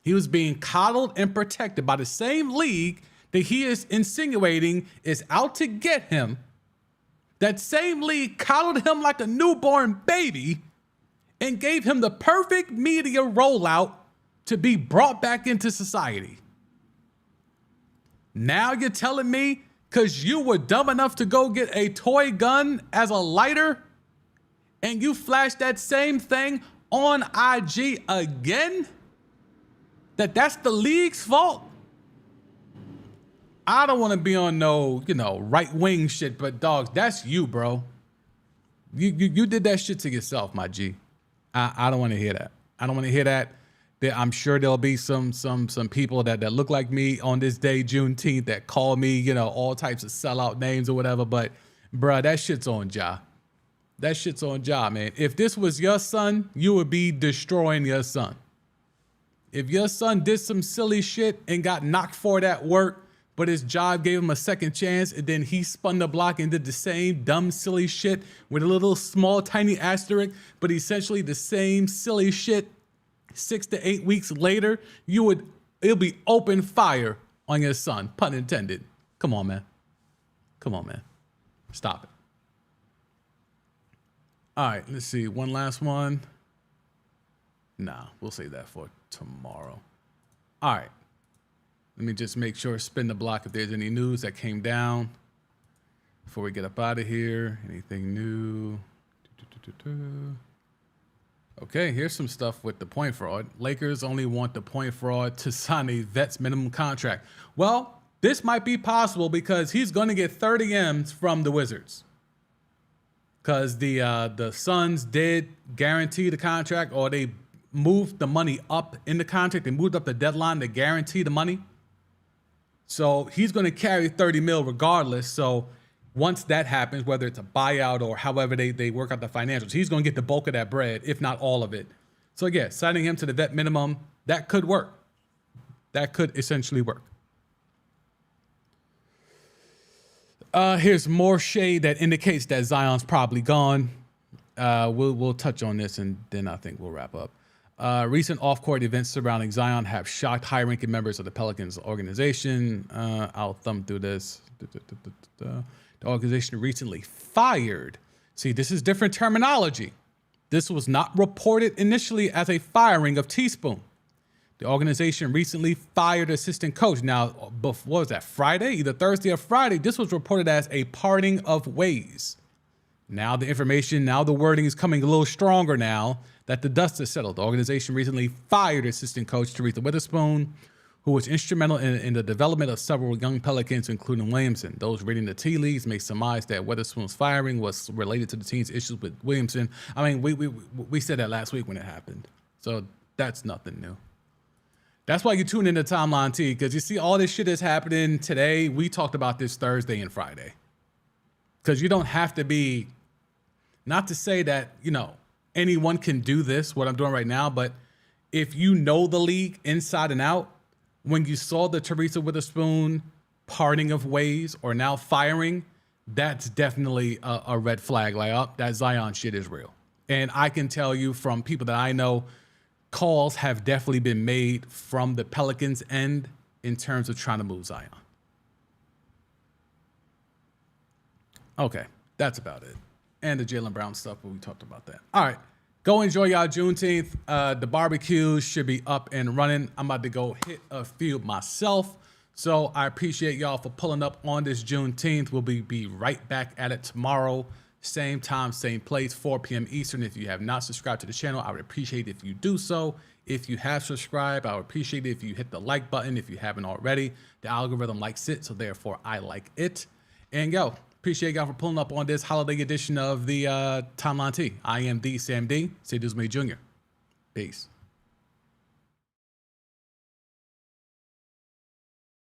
He was being coddled and protected by the same league that he is insinuating is out to get him. That same league coddled him like a newborn baby and gave him the perfect media rollout to be brought back into society. Now you're telling me because you were dumb enough to go get a toy gun as a lighter and you flashed that same thing on IG again, that's the league's fault? I don't want to be on no, right-wing shit, but dogs, that's you, bro. You did that shit to yourself, my G. I don't want to hear that. I don't want to hear that. I'm sure there'll be some people that look like me on this day, Juneteenth, that call me, all types of sellout names or whatever. But, bruh, that shit's on Ja. That shit's on Ja, man. If this was your son, you would be destroying your son. If your son did some silly shit and got knocked for it at work, but his job gave him a second chance, and then he spun the block and did the same dumb, silly shit with a little small, tiny asterisk, but essentially the same silly shit 6 to 8 weeks later, it'll be open fire on your son, pun intended. Come on, man. Come on, man. Stop it. All right, let's see. One last one. Nah, we'll save that for tomorrow. All right. Let me just make sure, spin the block if there's any news that came down before we get up out of here. Anything new? Okay, here's some stuff with the point fraud. Lakers only want the point fraud to sign a vet's minimum contract. Well, this might be possible because he's going to get 30 M's from the Wizards. Because the Suns did guarantee the contract, or they moved the money up in the contract. They moved up the deadline to guarantee the money. So he's going to carry 30 mil regardless. So once that happens, whether it's a buyout or however they work out the financials, he's going to get the bulk of that bread, if not all of it. So yeah, signing him to the vet minimum, that could work. That could essentially work. Here's more shade that indicates that Zion's probably gone. We'll touch on this and then I think we'll wrap up. Recent off-court events surrounding Zion have shocked high-ranking members of the Pelicans organization. I'll thumb through this. The organization recently fired. See, this is different terminology. This was not reported initially as a firing of Teaspoon. The organization recently fired assistant coach. Now, what was that, Friday? Either Thursday or Friday. This was reported as a parting of ways. Now the wording is coming a little stronger now that the dust has settled. The organization recently fired assistant coach Teresa Witherspoon, who was instrumental in the development of several young Pelicans, including Williamson. Those reading the tea leaves may surmise that Weatherspoon's firing was related to the team's issues with Williamson. I mean, we said that last week when it happened, so that's nothing new. That's why you tune into Timeline T, because you see all this shit that's happening today. We talked about this Thursday and Friday, because you don't have to be, not to say that, you know, anyone can do this, what I'm doing right now, but if you know the league inside and out, when you saw the Teresa Witherspoon parting of ways or now firing, that's definitely a red flag. Like, oh, that Zion shit is real. And I can tell you from people that I know, calls have definitely been made from the Pelicans' end in terms of trying to move Zion. Okay, that's about it. And the Jaylen Brown stuff, but we talked about that. All right. Go enjoy y'all Juneteenth. The barbecues should be up and running. I'm about to go hit a few myself. So I appreciate y'all for pulling up on this Juneteenth. We'll be right back at it tomorrow. Same time, same place, 4 p.m. Eastern. If you have not subscribed to the channel, I would appreciate it if you do so. If you have subscribed, I would appreciate it if you hit the like button if you haven't already. The algorithm likes it, so therefore I like it. And yo, appreciate y'all for pulling up on this holiday edition of the Timeline T. I am D. Sam D. Say this is me, Jr. Peace.